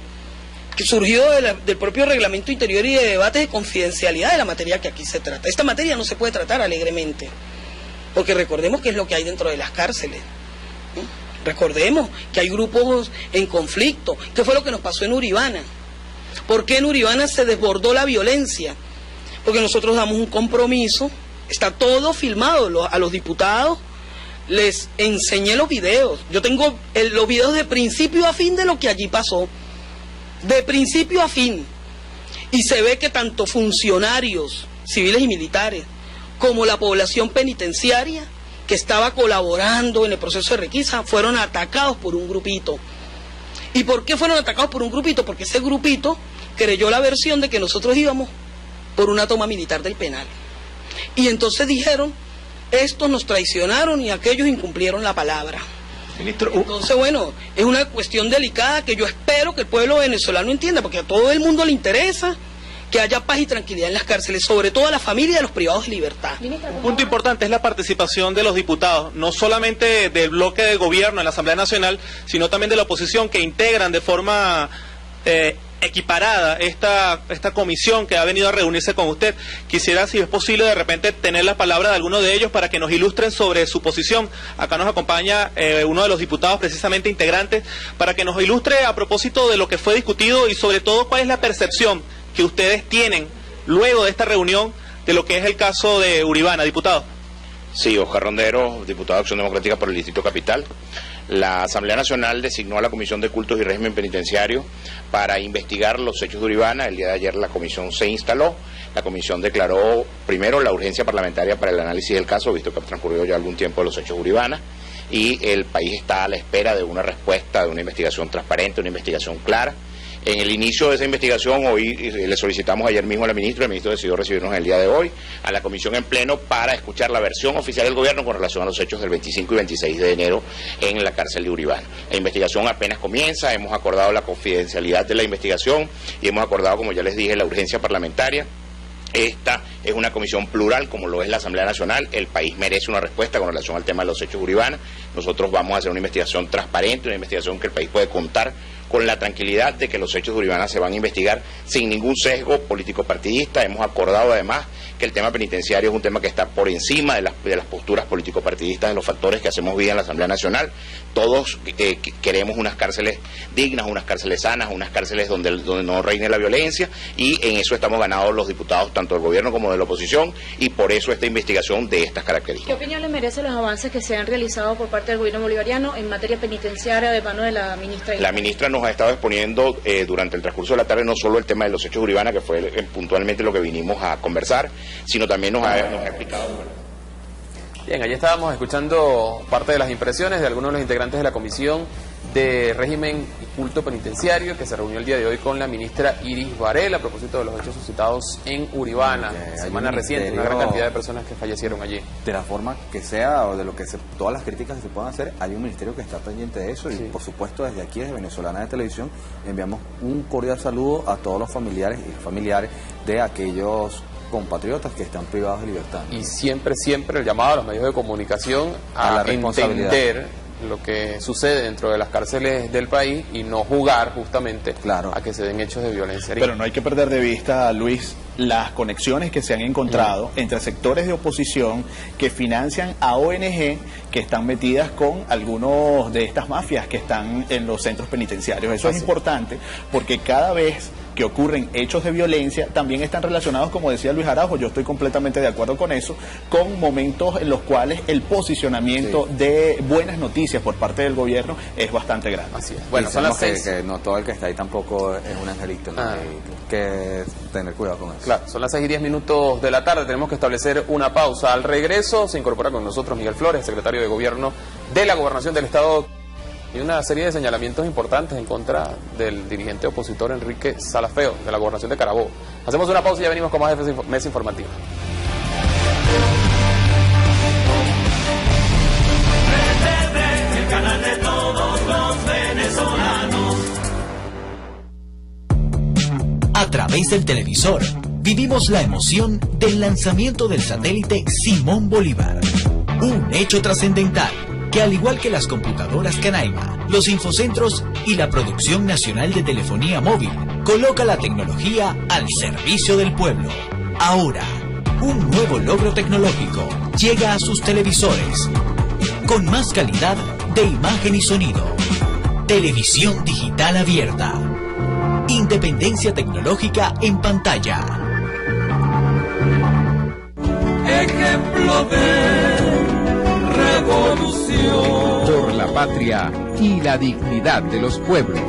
S25: que surgió del propio reglamento interior y de debates de confidencialidad de la materia que aquí se trata. Esta materia no se puede tratar alegremente, porque recordemos qué es lo que hay dentro de las cárceles, ¿no? Recordemos que hay grupos en conflicto. ¿Qué fue lo que nos pasó en Uribana? ¿Por qué en Uribana se desbordó la violencia? Porque nosotros damos un compromiso, está todo filmado, a los diputados les enseñé los videos. Yo tengo los videos de principio a fin de lo que allí pasó, de principio a fin. Y se ve que tanto funcionarios civiles y militares como la población penitenciaria que estaba colaborando en el proceso de requisa fueron atacados por un grupito. ¿Y por qué fueron atacados por un grupito? Porque ese grupito creyó la versión de que nosotros íbamos por una toma militar del penal. Y entonces dijeron, estos nos traicionaron y aquellos incumplieron la palabra. Ministro, entonces, bueno, es una cuestión delicada que yo espero que el pueblo venezolano entienda, porque a todo el mundo le interesa que haya paz y tranquilidad en las cárceles, sobre todo a la familia de los privados de libertad.
S24: Un punto importante es la participación de los diputados, no solamente del bloque de gobierno en la Asamblea Nacional, sino también de la oposición, que integran de forma equiparada esta comisión que ha venido a reunirse con usted. Quisiera, si es posible, de repente tener la palabra de alguno de ellos para que nos ilustren sobre su posición. Acá nos acompaña uno de los diputados precisamente integrantes, para que nos ilustre a propósito de lo que fue discutido y sobre todo cuál es la percepción que ustedes tienen luego de esta reunión de lo que es el caso de Uribana. Diputado.
S7: Sí, Oscar Rondero, diputado de Acción Democrática por el Distrito Capital. La Asamblea Nacional designó a la Comisión de Cultos y Régimen Penitenciario para investigar los hechos de Uribana. El día de ayer la comisión se instaló. La comisión declaró primero la urgencia parlamentaria para el análisis del caso, visto que ha transcurrido ya algún tiempo de los hechos de Uribana, y el país está a la espera de una respuesta, de una investigación transparente, una investigación clara. En el inicio de esa investigación, hoy le solicitamos ayer mismo a la ministra, el ministro decidió recibirnos en el día de hoy, a la comisión en pleno para escuchar la versión oficial del gobierno con relación a los hechos del 25 y 26 de enero en la cárcel de Uribana. La investigación apenas comienza, hemos acordado la confidencialidad de la investigación y hemos acordado, como ya les dije, la urgencia parlamentaria. Esta es una comisión plural como lo es la Asamblea Nacional. El país merece una respuesta con relación al tema de los hechos Uribana. Nosotros vamos a hacer una investigación transparente, una investigación que el país puede contar con la tranquilidad de que los hechos de Uribana se van a investigar sin ningún sesgo político-partidista. Hemos acordado además que el tema penitenciario es un tema que está por encima de las posturas político-partidistas, de los factores que hacemos vida en la Asamblea Nacional. Todos queremos unas cárceles dignas, unas cárceles sanas, unas cárceles donde no reine la violencia, y en eso estamos ganados los diputados tanto del gobierno como de la oposición, y por eso esta investigación de estas características.
S6: ¿Qué opinión le merecen los avances que se han realizado por parte del gobierno bolivariano en materia penitenciaria de mano de la ministra?
S7: La ministra nos ha estado exponiendo durante el transcurso de la tarde no solo el tema de los hechos Uribana, que fue puntualmente lo que vinimos a conversar, sino también nos ha explicado.
S2: Bien, allí estábamos escuchando parte de las impresiones de algunos de los integrantes de la Comisión de Régimen y Culto Penitenciario, que se reunió el día de hoy con la ministra Iris Varela a propósito de los hechos suscitados en Uribana, semana reciente, una gran cantidad de personas que fallecieron allí.
S3: De la forma que sea, o de lo que todas las críticas que se puedan hacer, hay un ministerio que está pendiente de eso, y por supuesto desde aquí, desde Venezolana de Televisión, enviamos un cordial saludo a todos los familiares y familiares de aquellos compatriotas que están privados de libertad.
S2: Y siempre el llamado a los medios de comunicación a entender lo que sucede dentro de las cárceles del país y no jugar justamente a que se den hechos de violencia.
S20: Pero no hay que perder de vista, Luis, las conexiones que se han encontrado entre sectores de oposición que financian a ONG que están metidas con algunos de estas mafias que están en los centros penitenciarios. Eso es importante porque cada vez que ocurren hechos de violencia también están relacionados, como decía Luis Araujo, yo estoy completamente de acuerdo con eso, con momentos en los cuales el posicionamiento de buenas noticias por parte del gobierno es bastante grande.
S2: Así es. Bueno, son las 6.
S3: Que no todo el que está ahí tampoco es un angelito, ¿no? Hay que tener cuidado con eso.
S2: Claro, son las 6:10 de la tarde, tenemos que establecer una pausa. Al regreso se incorpora con nosotros Miguel Flores, secretario de Gobierno de la Gobernación del Estado, y una serie de señalamientos importantes en contra del dirigente opositor Enrique Salafeo, de la Gobernación de Carabobo. Hacemos una pausa y ya venimos con más de Mesa Informativa.
S8: El canal de todos los venezolanos.
S14: A través del televisor, vivimos la emoción del lanzamiento del satélite Simón Bolívar. Un hecho trascendental que, al igual que las computadoras Canaima, los infocentros y la Producción Nacional de Telefonía Móvil, coloca la tecnología al servicio del pueblo. Ahora, un nuevo logro tecnológico llega a sus televisores, con más calidad de imagen y sonido. Televisión digital abierta. Independencia tecnológica en pantalla.
S8: Ejemplo de revolución
S9: por la patria y la dignidad de los pueblos.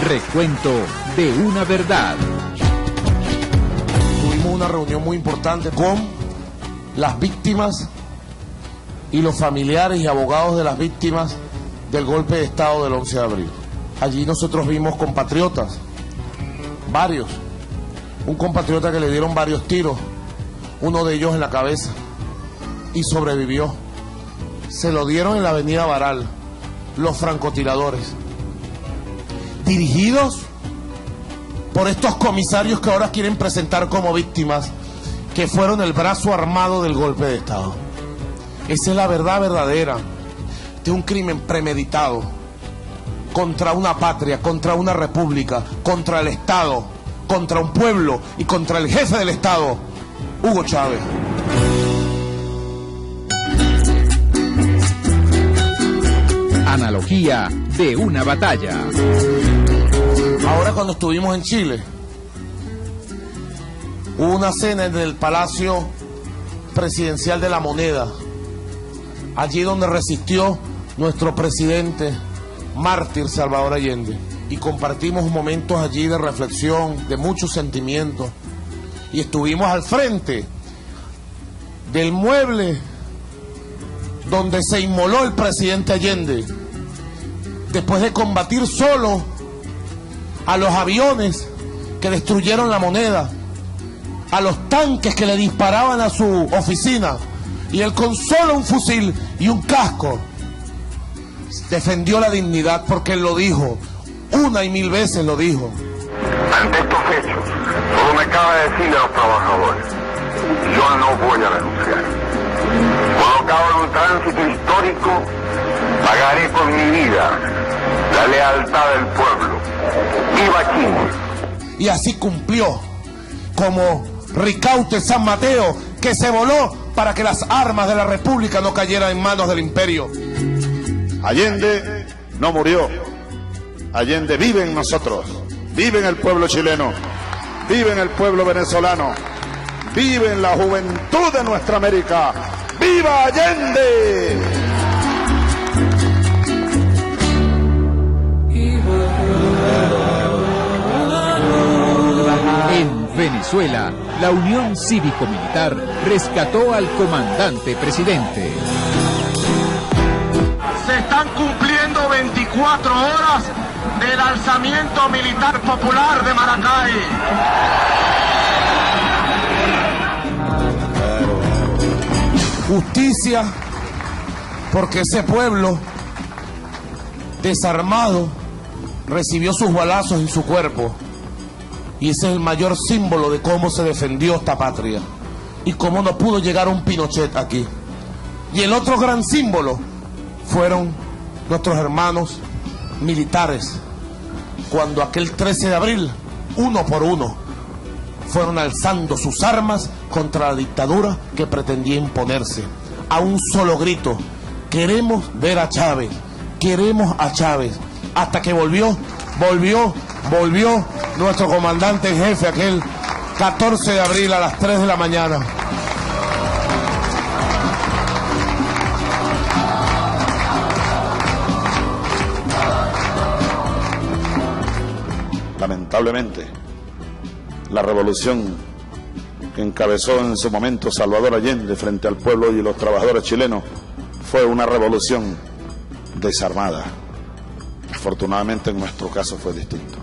S9: Recuento de una verdad.
S10: Tuvimos una reunión muy importante con las víctimas y los familiares y abogados de las víctimas del golpe de Estado del 11 de abril. Allí nosotros vimos compatriotas, varios, un compatriota que le dieron varios tiros, uno de ellos en la cabeza, y sobrevivió. Se lo dieron en la avenida Baral, los francotiradores, dirigidos por estos comisarios que ahora quieren presentar como víctimas, que fueron el brazo armado del golpe de Estado. Esa es la verdad verdadera de un crimen premeditado contra una patria, contra una república, contra el Estado, contra un pueblo y contra el jefe del Estado, Hugo Chávez.
S9: Analogía de una batalla.
S10: Ahora, cuando estuvimos en Chile, hubo una cena en el Palacio Presidencial de la Moneda, allí donde resistió nuestro presidente mártir Salvador Allende, y compartimos momentos allí de reflexión, de muchos sentimientos, y estuvimos al frente del mueble donde se inmoló el presidente Allende después de combatir solo a los aviones que destruyeron la Moneda, a los tanques que le disparaban a su oficina, y él con solo un fusil y un casco defendió la dignidad, porque él lo dijo, una y mil veces lo dijo.
S11: hechos. Solo me cabe decirle a los trabajadores, yo no voy a renunciar. Colocado en un tránsito histórico, pagaré con mi vida la lealtad del pueblo. ¡Viva Chile!
S10: Y así cumplió, como Ricaute San Mateo, que se voló para que las armas de la República no cayeran en manos del imperio.
S13: Allende no murió. Allende vive en nosotros, vive en el pueblo chileno, vive en el pueblo venezolano, vive en la juventud de nuestra América. ¡Viva Allende!
S9: En Venezuela, la Unión Cívico-Militar rescató al comandante presidente.
S10: Se están cumpliendo 24 horas del alzamiento militar popular de Maracay. Justicia, porque ese pueblo desarmado recibió sus balazos en su cuerpo. Y ese es el mayor símbolo de cómo se defendió esta patria y cómo no pudo llegar un Pinochet aquí. Y el otro gran símbolo fueron nuestros hermanos militares, cuando aquel 13 de abril, uno por uno, fueron alzando sus armas contra la dictadura que pretendía imponerse. A un solo grito: queremos ver a Chávez, queremos a Chávez. Hasta que volvió nuestro comandante en jefe aquel 14 de abril a las 3 de la mañana.
S13: Lamentablemente, la revolución que encabezó en su momento Salvador Allende frente al pueblo y los trabajadores chilenos fue una revolución desarmada. Afortunadamente en nuestro caso fue distinto.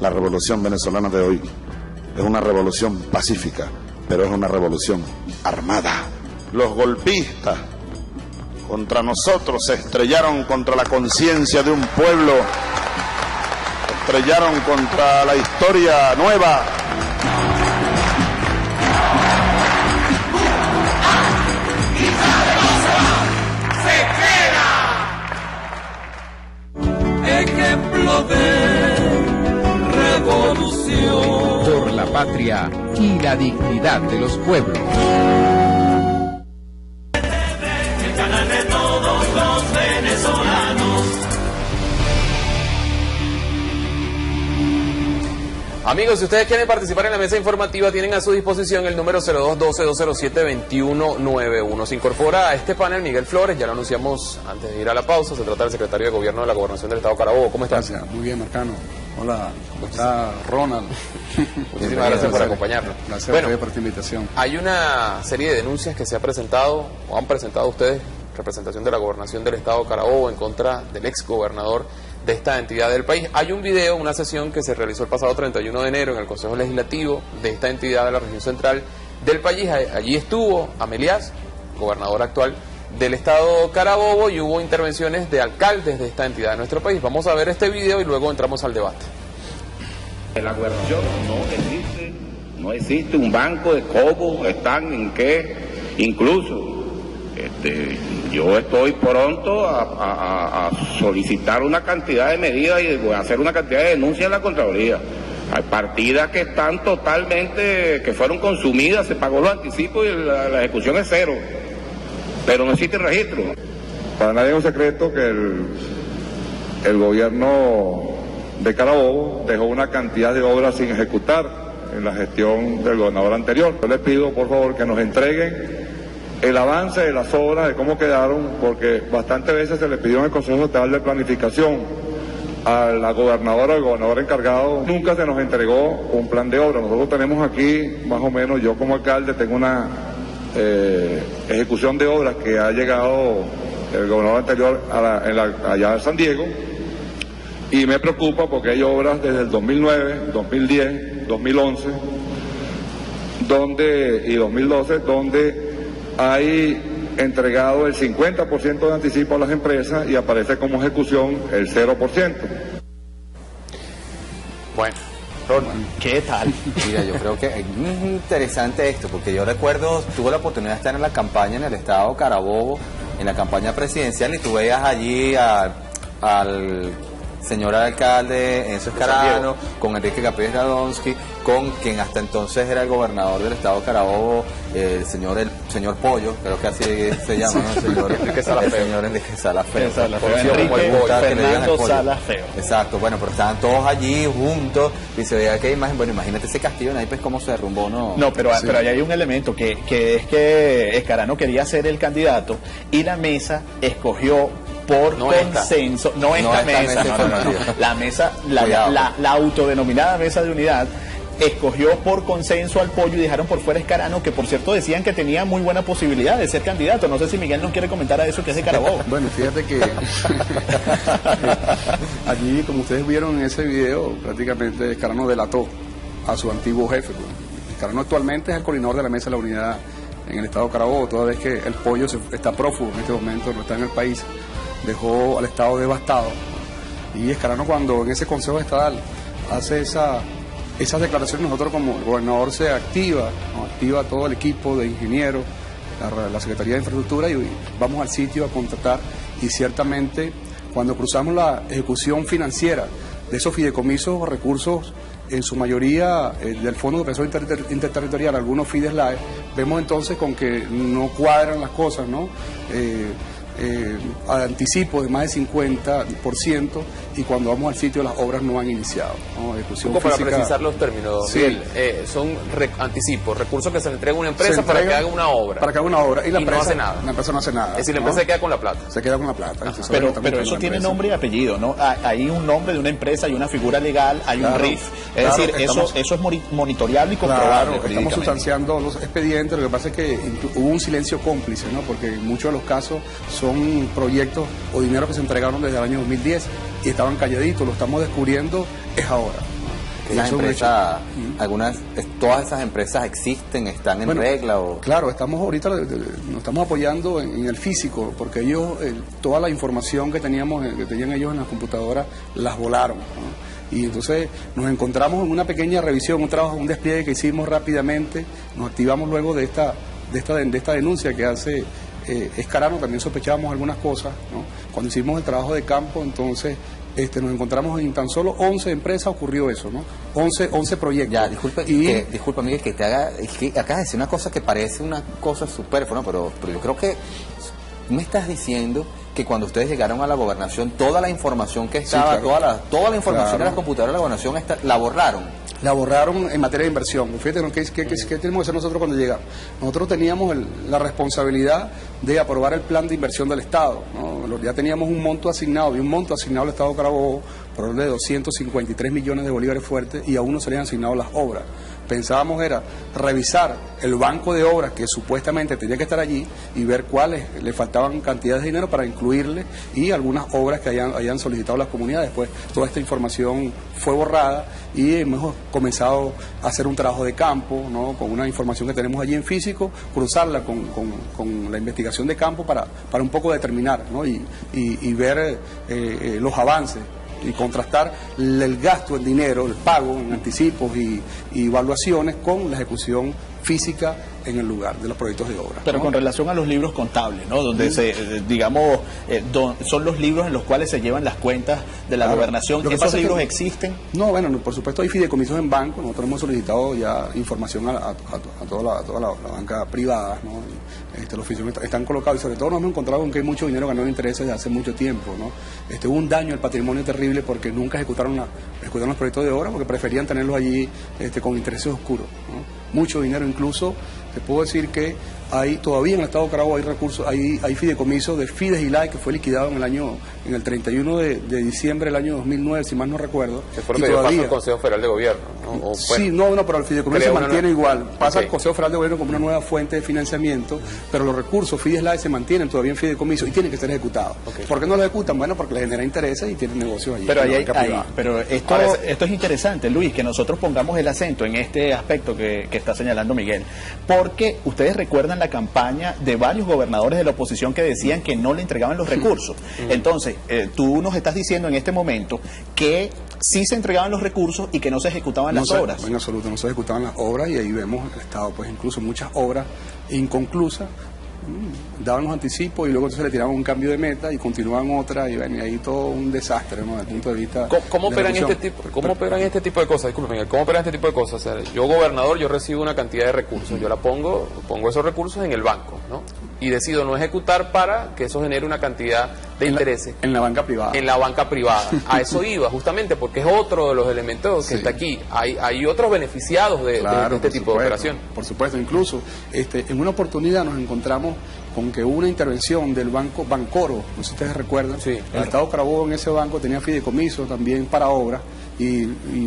S13: La revolución venezolana de hoy es una revolución pacífica, pero es una revolución armada. Los golpistas contra nosotros se estrellaron contra la conciencia de un pueblo, se estrellaron contra la historia nueva.
S8: Ejemplo de revolución
S9: por la patria y la dignidad de los pueblos.
S8: El canal de todos los venezolanos.
S2: Amigos, si ustedes quieren participar en la mesa informativa, tienen a su disposición el número 0212-207-2191. Se incorpora a este panel Miguel Flores, ya lo anunciamos antes de ir a la pausa. Se trata del secretario de Gobierno de la Gobernación del Estado Carabobo. ¿Cómo estás?
S15: Gracias, muy bien, Marcano. Hola, ¿cómo está Ronald?
S2: Muchísimas gracias por acompañarnos.
S15: Gracias
S2: bueno,
S15: por esta invitación.
S2: Hay una serie de denuncias que se ha presentado, o han presentado ustedes, representación de la Gobernación del Estado Carabobo, en contra del ex gobernador de esta entidad del país. Hay un video, una sesión que se realizó el pasado 31 de enero en el Consejo Legislativo de esta entidad de la región central del país. Allí estuvo Amelias, gobernador actual del Estado Carabobo, y hubo intervenciones de alcaldes de esta entidad de nuestro país. Vamos a ver este video y luego entramos al debate.
S16: La gobernación no existe un banco de cómo están en qué, incluso yo estoy pronto a solicitar una cantidad de medidas y voy a hacer una cantidad de denuncias en la Contraloría. Hay partidas que están totalmente, que fueron consumidas, se pagó los anticipos y la ejecución es cero, pero no existe registro.
S17: Para nadie es un secreto que el gobierno de Carabobo dejó una cantidad de obras sin ejecutar en la gestión del gobernador anterior. Yo les pido por favor que nos entreguen el avance de las obras, de cómo quedaron, porque bastantes veces se le pidió en el Consejo Estatal de Planificación a la gobernadora, al gobernador encargado, nunca se nos entregó un plan de obra. Nosotros tenemos aquí, más o menos, yo como alcalde tengo una ejecución de obras que ha llegado el gobernador anterior allá en San Diego, y me preocupa porque hay obras desde el 2009, 2010, 2011 y 2012 donde hay entregado el 50% de anticipo a las empresas y aparece como ejecución el 0%.
S2: Bueno,
S20: ¿Qué tal?
S3: Mira, yo creo que es interesante esto, porque yo recuerdo, tuve la oportunidad de estar en la campaña en el estado Carabobo, en la campaña presidencial, y tú veías allí al señor alcalde Enzo Escarano, con Enrique Capriles Radonsky, con quien hasta entonces era el gobernador del estado de Carabobo, el señor Pollo, creo que así se llama, ¿no? El señor Enrique Salafeo.
S20: Fernando Salafeo.
S3: Exacto, bueno, pero estaban todos allí juntos y se veía que imagen, bueno, imagínate ese castillo en naipes cómo se derrumbó, ¿no?
S20: No, pero ahí hay un elemento que es que Escarano quería ser el candidato y la mesa escogió por consenso, la autodenominada mesa de unidad escogió por consenso al Pollo y dejaron por fuera a Escarano, que por cierto decían que tenía muy buena posibilidad de ser candidato. No sé si Miguel nos quiere comentar a eso que es de Carabobo.
S15: Bueno, fíjate que allí, como ustedes vieron en ese video, prácticamente Escarano delató a su antiguo jefe. Escarano actualmente es el coordinador de la mesa de la unidad en el estado de Carabobo, toda vez que el Pollo está prófugo en este momento, no está en el país, dejó al estado devastado. Y Escarano, cuando en ese consejo estatal hace esas declaraciones, nosotros como gobernador se activa todo el equipo de ingenieros, la Secretaría de Infraestructura, y vamos al sitio a contratar, y ciertamente cuando cruzamos la ejecución financiera de esos fideicomisos o recursos, en su mayoría del Fondo de Pensión Interterritorial, algunos FIDESLAE, vemos entonces con que no cuadran las cosas, ¿no? Anticipo de más de 50%, y cuando vamos al sitio las obras no han iniciado, ¿no? Ejecución
S2: para
S15: física,
S2: precisar los términos,
S15: sí.
S2: Miguel, son anticipos, recursos que se le entrega a una empresa para que haga una obra.
S15: Para que haga una obra, y la empresa
S2: no hace nada.
S15: La empresa no hace nada.
S2: Es decir, la empresa se queda con la plata.
S15: Se queda con la plata.
S20: Pero eso tiene nombre y apellido, ¿no? Hay un nombre de una empresa, hay una figura legal, hay un RIF. Es decir, eso es monitoreable y comprobable.
S15: Claro, estamos sustanciando los expedientes. Lo que pasa es que hubo un silencio cómplice, ¿no? Porque en muchos de los casos son proyectos o dinero que se entregaron desde el año 2010 y estaban calladitos. Lo estamos descubriendo es ahora.
S3: Esas empresas, todas esas empresas existen, están en regla o...
S15: Claro, estamos ahorita nos estamos apoyando en el físico, porque ellos toda la información que tenían ellos en las computadoras las volaron, ¿no? Y entonces nos encontramos en una pequeña revisión, un despliegue que hicimos rápidamente. Nos activamos luego de esta denuncia que hace Escarano. También sospechábamos algunas cosas, ¿no? Cuando hicimos el trabajo de campo, entonces nos encontramos en tan solo 11 empresas, ocurrió eso, ¿no? 11 proyectos.
S3: Ya, disculpa, Miguel, que te haga, es que acabas de decir una cosa que parece una cosa superflua, ¿no? Pero yo creo que me estás diciendo que cuando ustedes llegaron a la gobernación, toda la información que estaba, sí, claro, toda la información de las computadoras de la gobernación la borraron.
S15: La borraron en materia de inversión. Fíjate, ¿qué tenemos que hacer nosotros cuando llegamos? Nosotros teníamos la responsabilidad de aprobar el plan de inversión del Estado, ¿no? Ya teníamos un monto asignado al Estado de Carabobo por orden de 253 millones de bolívares fuertes, y aún no se le han asignado las obras. Pensábamos era revisar el banco de obras que supuestamente tenía que estar allí y ver cuáles le faltaban cantidades de dinero para incluirle, y algunas obras que hayan solicitado las comunidades. Después toda esta información fue borrada y hemos comenzado a hacer un trabajo de campo, ¿no? Con una información que tenemos allí en físico, cruzarla con la investigación de campo para un poco determinar, ¿no? y ver los avances y contrastar el gasto, el dinero, el pago en anticipos y evaluaciones con la ejecución física en el lugar de los proyectos de obra.
S20: Pero, ¿no? Con relación a los libros contables, ¿no? Donde son los libros en los cuales se llevan las cuentas de la gobernación. ¿Esos libros existen?
S15: No, bueno, por supuesto hay fideicomisos en banco. Nosotros hemos solicitado ya información a toda la banca privada, ¿no? Los fideicomisos están colocados, y sobre todo nos hemos encontrado con que hay mucho dinero ganado en intereses desde hace mucho tiempo, ¿no? Hubo un daño al patrimonio terrible porque nunca ejecutaron los proyectos de obra, porque preferían tenerlos allí con intereses oscuros, ¿no? Mucho dinero. Incluso te puedo decir que todavía en el estado de Carabobo hay recursos, hay fideicomisos de Fides y LAE que fue liquidado en el 31 de diciembre del año 2009, si mal no recuerdo.
S2: Que fue lo que dio paso al Consejo Federal de Gobierno, ¿no?
S15: Sí, pero el fideicomiso se mantiene igual. Pasa al Consejo Federal de Gobierno como una nueva fuente de financiamiento, pero los recursos Fides y LAE se mantienen todavía en fideicomiso y tienen que ser ejecutados. ¿Por qué no los ejecutan? Bueno, porque les genera intereses y tienen negocios allí.
S20: Pero esto es interesante, Luis, que nosotros pongamos el acento en este aspecto que está señalando Miguel, porque ustedes recuerdan la campaña de varios gobernadores de la oposición que decían que no le entregaban los recursos. Entonces, tú nos estás diciendo en este momento que sí se entregaban los recursos y que no se ejecutaban las obras.
S15: En absoluto, no se ejecutaban las obras, y ahí vemos el Estado, pues incluso muchas obras inconclusas, daban los anticipos y luego entonces le tiraban un cambio de meta y continuaban otra, y ven, y ahí todo un desastre, ¿no? Desde el punto de vista
S2: ¿Cómo
S15: de
S2: operan
S15: reducción.
S2: ¿Cómo operan este tipo de cosas? Disculpe, Miguel, ¿cómo operan este tipo de cosas? O sea, yo, gobernador, yo recibo una cantidad de recursos, yo pongo esos recursos en el banco, ¿no? Y decido no ejecutar para que eso genere una cantidad de intereses.
S15: En la banca privada.
S2: En la banca privada. A eso iba, justamente, porque es otro de los elementos que está aquí. Hay otros beneficiados de este tipo de operación.
S15: Por supuesto, incluso en una oportunidad nos encontramos con que hubo una intervención del banco Bancoro, no sé si ustedes recuerdan, el Estado Carabobo en ese banco tenía fideicomiso también para obras, y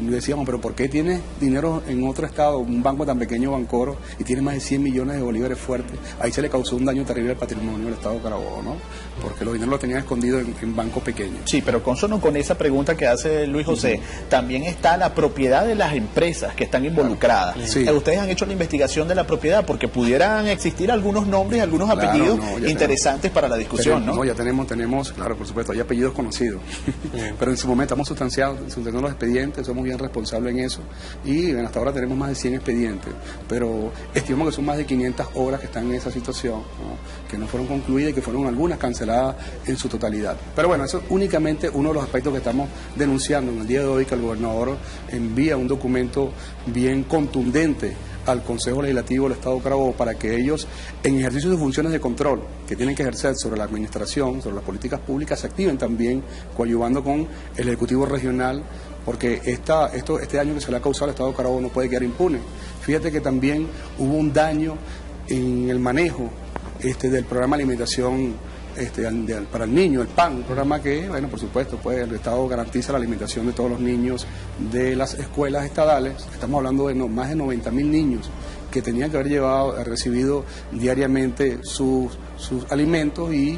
S15: decíamos, pero ¿por qué tiene dinero en otro estado, un banco tan pequeño, Bancoro, y tiene más de 100 millones de bolívares fuertes? Ahí se le causó un daño terrible al patrimonio del Estado Carabobo, ¿no? Porque los dineros los tenían escondidos en bancos pequeños.
S20: Sí, pero consono con esa pregunta que hace Luis José, también está la propiedad de las empresas que están involucradas. Sí. Ustedes han hecho la investigación de la propiedad, porque pudieran existir algunos nombres, algunos apellidos interesantes para la discusión, ¿no?
S15: No, ya tenemos, claro, por supuesto, hay apellidos conocidos. Pero en su momento estamos sustanciando los expedientes, somos bien responsables en eso, y hasta ahora tenemos más de 100 expedientes, pero estimamos que son más de 500 obras que están en esa situación, ¿no? Que no fueron concluidas y que fueron algunas canceladas en su totalidad. Pero bueno, eso es únicamente uno de los aspectos que estamos denunciando en el día de hoy, que el gobernador envía un documento bien contundente al Consejo Legislativo del Estado Carabobo para que ellos, en ejercicio de funciones de control que tienen que ejercer sobre la administración, sobre las políticas públicas, se activen también coadyuvando con el Ejecutivo Regional, porque este daño que se le ha causado al Estado Carabobo no puede quedar impune. Fíjate que también hubo un daño en el manejo del programa de alimentación para el niño, el PAN, un programa que, bueno, por supuesto, pues el Estado garantiza la alimentación de todos los niños de las escuelas estadales. Estamos hablando de más de 90.000 niños que tenían que haber recibido diariamente sus alimentos, y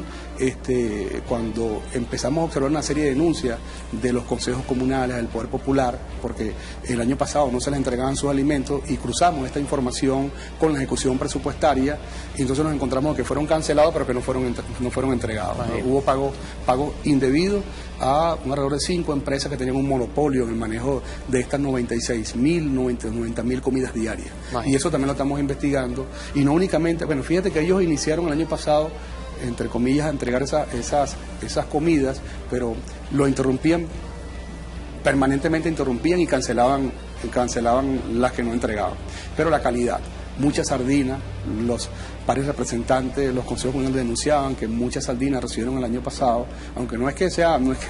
S15: cuando empezamos a observar una serie de denuncias de los consejos comunales, del Poder Popular, porque el año pasado no se les entregaban sus alimentos, y cruzamos esta información con la ejecución presupuestaria, y entonces nos encontramos que fueron cancelados pero que no fueron entregados. Hubo pago indebido a un alrededor de 5 empresas que tenían un monopolio en el manejo de estas 90.000 comidas diarias. Y eso también lo estamos investigando, y no únicamente, bueno, fíjate que ellos iniciaron el año pasado, entre comillas, a entregar esas comidas, pero lo interrumpían, permanentemente interrumpían y cancelaban las que no entregaban. Pero la calidad, mucha sardina, los varios representantes, los consejos comunales denunciaban que muchas sardinas recibieron el año pasado, aunque no es que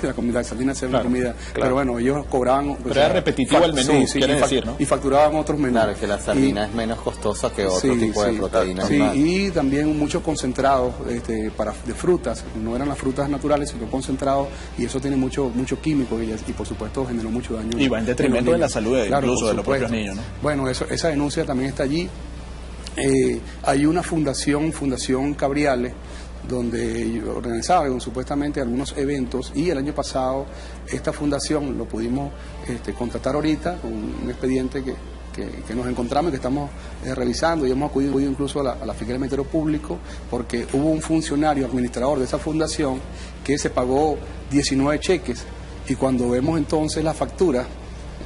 S15: la comida de sardinas sea una comida, pero bueno, ellos cobraban...
S20: Pero era repetitivo el menú, quiere decir, ¿no?
S15: Y facturaban otros menús.
S3: Claro, que la sardina es menos costosa que otro tipo de proteínas.
S15: Sí, y también muchos concentrados de frutas, no eran las frutas naturales, sino concentrados, y eso tiene mucho químico, y por supuesto generó mucho daño.
S20: Y va en detrimento de la salud, incluso de los propios niños, ¿no?
S15: Bueno, esa denuncia también está allí. Hay una fundación Cabriales, donde organizaban supuestamente algunos eventos, y el año pasado esta fundación lo pudimos contratar ahorita con un expediente que nos encontramos y que estamos revisando, y hemos acudido incluso a la Fiscalía del Ministerio Público, porque hubo un funcionario administrador de esa fundación que se pagó 19 cheques, y cuando vemos entonces la factura,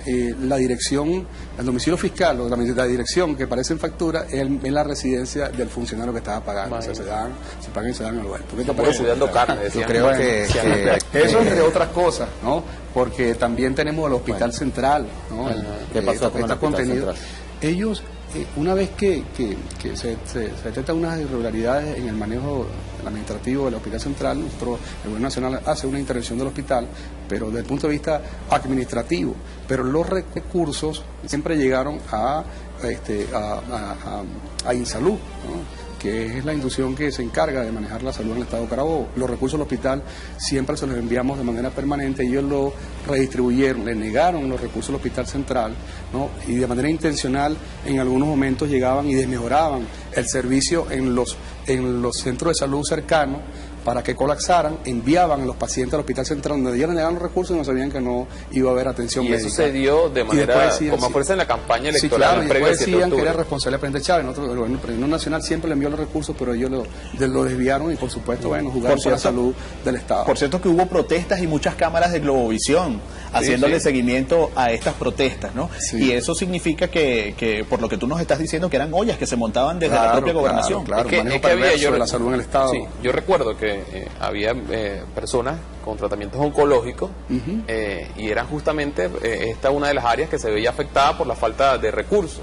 S15: la dirección, el domicilio fiscal o la dirección que aparece en factura es la residencia del funcionario que estaba pagando. O sea, se pagan y se dan al lugar. ¿Por qué te parece?
S2: Dando carne,
S15: yo creo que eso entre otras cosas, ¿no? Porque también tenemos el Hospital Central, ¿no?
S3: ¿Qué pasó con el Hospital Central?
S15: Ellos, una vez que se detectan unas irregularidades en el manejo administrativo del Hospital Central, el Gobierno Nacional hace una intervención del hospital, pero desde el punto de vista administrativo. Pero los recursos siempre llegaron a Insalud, ¿no? Que es la institución que se encarga de manejar la salud en el Estado Carabobo. Los recursos del hospital siempre se los enviamos de manera permanente, ellos lo redistribuyeron, le negaron los recursos al Hospital Central, ¿no? Y de manera intencional en algunos momentos llegaban y desmejoraban el servicio en los centros de salud cercanos, para que colapsaran, enviaban a los pacientes al hospital central donde debían llegar los recursos y no sabían que no iba a haber atención médica.
S2: Y eso se dio de manera,
S15: decían,
S2: como aparece en la campaña electoral.
S15: Sí, claro, y
S2: previa
S15: después
S2: al 7 de
S15: decían que
S2: octubre.
S15: era responsable de presidente Chávez. Nosotros, el Gobierno Nacional siempre le envió los recursos, pero ellos lo desviaron y por supuesto, bueno, jugaron por la salud del Estado.
S20: Por cierto que hubo protestas y muchas cámaras de Globovisión haciéndole seguimiento a estas protestas, ¿no? Sí. Y eso significa que, por lo que tú nos estás diciendo, que eran ollas que se montaban desde la propia gobernación.
S15: Claro,
S2: es que había,
S15: de la salud en el Estado.
S2: Sí, yo recuerdo que había personas con tratamientos oncológicos y eran justamente esta una de las áreas que se veía afectada por la falta de recursos.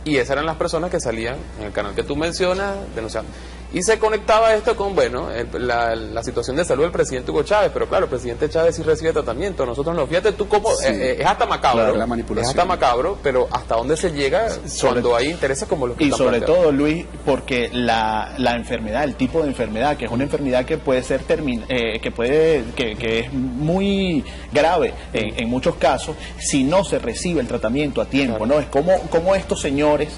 S2: Y esas eran las personas que salían en el canal que tú mencionas denunciando. Y se conectaba esto con, bueno, la situación de salud del presidente Hugo Chávez, pero claro, el presidente Chávez sí recibe tratamiento, nosotros no. Fíjate tú cómo, es hasta macabro,
S15: claro, la manipulación.
S2: Es hasta macabro, pero hasta dónde se llega cuando hay intereses como los que están
S20: sobre
S2: planteando.
S20: todo, Luis, porque la enfermedad, el tipo de enfermedad, que es una enfermedad que puede ser que es muy grave en muchos casos, si no se recibe el tratamiento a tiempo, ¿no? Es como estos señores,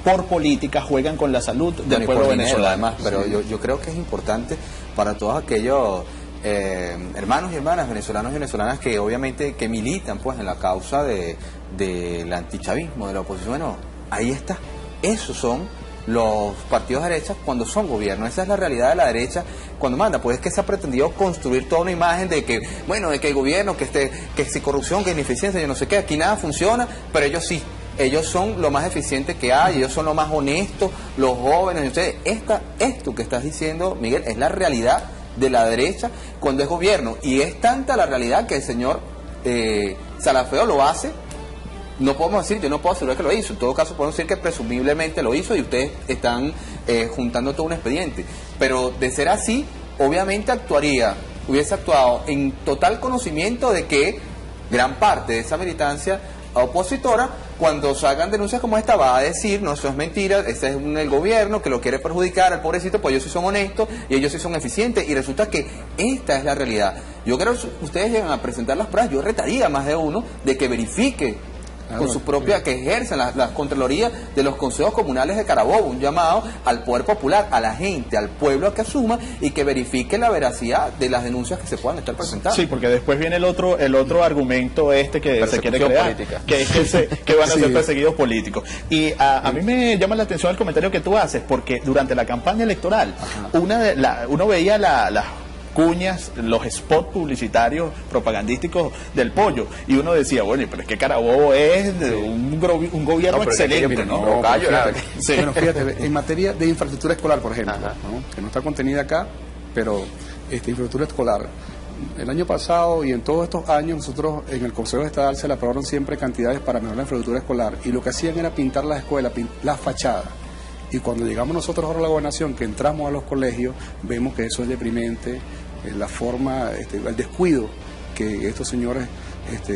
S20: por política, juegan con la salud del pueblo venezolano.
S3: Además, pero yo creo que es importante para todos aquellos hermanos y hermanas venezolanos y venezolanas que obviamente que militan pues en la causa del antichavismo, de la oposición. Bueno, ahí está, esos son los partidos de derecha cuando son gobierno. Esa es la realidad de la derecha cuando manda. Pues es que se ha pretendido construir toda una imagen de que, bueno, de que el gobierno, que si corrupción, que ineficiencia, yo no sé qué, aquí nada funciona, pero ellos sí. Ellos son lo más eficiente que hay, ellos son lo más honestos, los jóvenes. Entonces, esto que estás diciendo, Miguel, es la realidad de la derecha cuando es gobierno. Y es tanta la realidad que el señor Salafeo lo hace. No podemos decir, yo no puedo asegurar que lo hizo. En todo caso, podemos decir que presumiblemente lo hizo y ustedes están juntando todo un expediente. Pero de ser así, obviamente hubiese actuado en total conocimiento de que gran parte de esa militancia opositora, cuando salgan denuncias como esta, va a decir, no, eso es mentira, ese es el gobierno que lo quiere perjudicar al pobrecito, pues ellos sí son honestos y ellos sí son eficientes, y resulta que esta es la realidad. Yo creo que ustedes llegan a presentar las pruebas, yo retaría a más de uno de que verifique con su propia, que ejerzan las contralorías de los consejos comunales de Carabobo, un llamado al poder popular, a la gente, al pueblo a que asuma y que verifique la veracidad de las denuncias que se puedan estar presentando.
S20: Sí, porque después viene el otro argumento que se quiere crear, política. Que es que van a ser perseguidos políticos. Y a mí me llama la atención el comentario que tú haces, porque durante la campaña electoral, uno veía las cuñas, los spots publicitarios propagandísticos del pollo, y uno decía, bueno, pero es que Carabobo es un gobierno excelente, ¿no?
S15: Bueno, fíjate, en materia de infraestructura escolar, por ejemplo, ¿no? Que no está contenida acá, pero infraestructura escolar. El año pasado y en todos estos años nosotros en el Consejo Estatal se le aprobaron siempre cantidades para mejorar la infraestructura escolar, y lo que hacían era pintar las escuelas, las fachadas. Y cuando llegamos nosotros ahora a la gobernación, que entramos a los colegios, vemos que eso es deprimente, la forma, el descuido que estos señores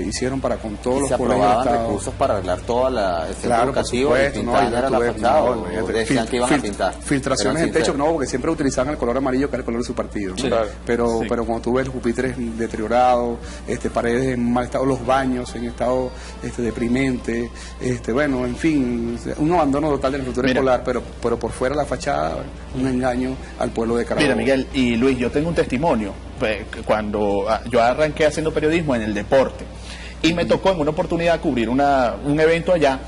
S15: hicieron para con todos los colegios.
S3: Se aprobaban recursos para arreglar toda el centro educativo, y pintar la fachada, decían que iban a pintar.
S15: Filtraciones en techo, no, porque siempre utilizaban el color amarillo, que era el color de su partido, ¿no? Sí, pero cuando tú ves los pupitres deteriorados, paredes en mal estado, los baños en estado deprimente, bueno, en fin, un abandono total de la infraestructura escolar, pero por fuera la fachada, un engaño al pueblo de Carabobo.
S20: Mira, Miguel y Luis, yo tengo un testimonio. Cuando yo arranqué haciendo periodismo en el deporte, y me tocó en una oportunidad cubrir un evento allá,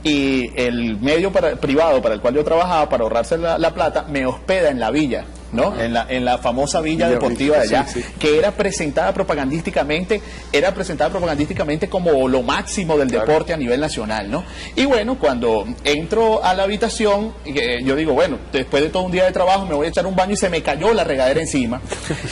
S20: y el medio privado para el cual yo trabajaba, para ahorrarse la plata, me hospeda en la villa, ¿no? En la famosa villa deportiva de allá, que era presentada propagandísticamente como lo máximo del deporte a nivel nacional, ¿no? Y bueno, cuando entro a la habitación, yo digo, bueno, después de todo un día de trabajo me voy a echar un baño, y se me cayó la regadera encima.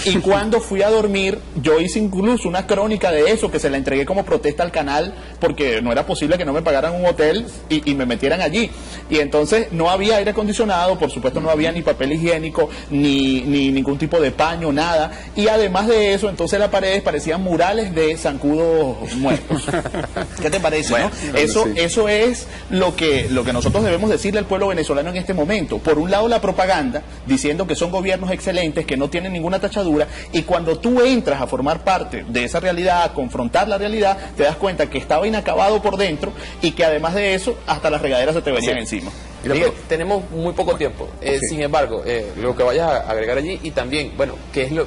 S20: Y cuando fui a dormir, yo hice incluso una crónica de eso, que se la entregué como protesta al canal, porque no era posible que no me pagaran un hotel y me metieran allí. Y entonces no había aire acondicionado, por supuesto no había ni papel higiénico, ni ningún tipo de paño, nada. Y además de eso, entonces las paredes parecían murales de zancudos muertos. ¿Qué te parece? Bueno, ¿no? Eso es lo que nosotros debemos decirle al pueblo venezolano en este momento. Por un lado, la propaganda, diciendo que son gobiernos excelentes, que no tienen ninguna tachadura, y cuando tú entras a formar parte de esa realidad, a confrontar la realidad, te das cuenta que estaba inacabado por dentro, y que además de eso, hasta las regaderas se te venían encima.
S2: Miguel, tenemos muy poco tiempo. Sin embargo, lo que vayas a agregar allí y también, bueno,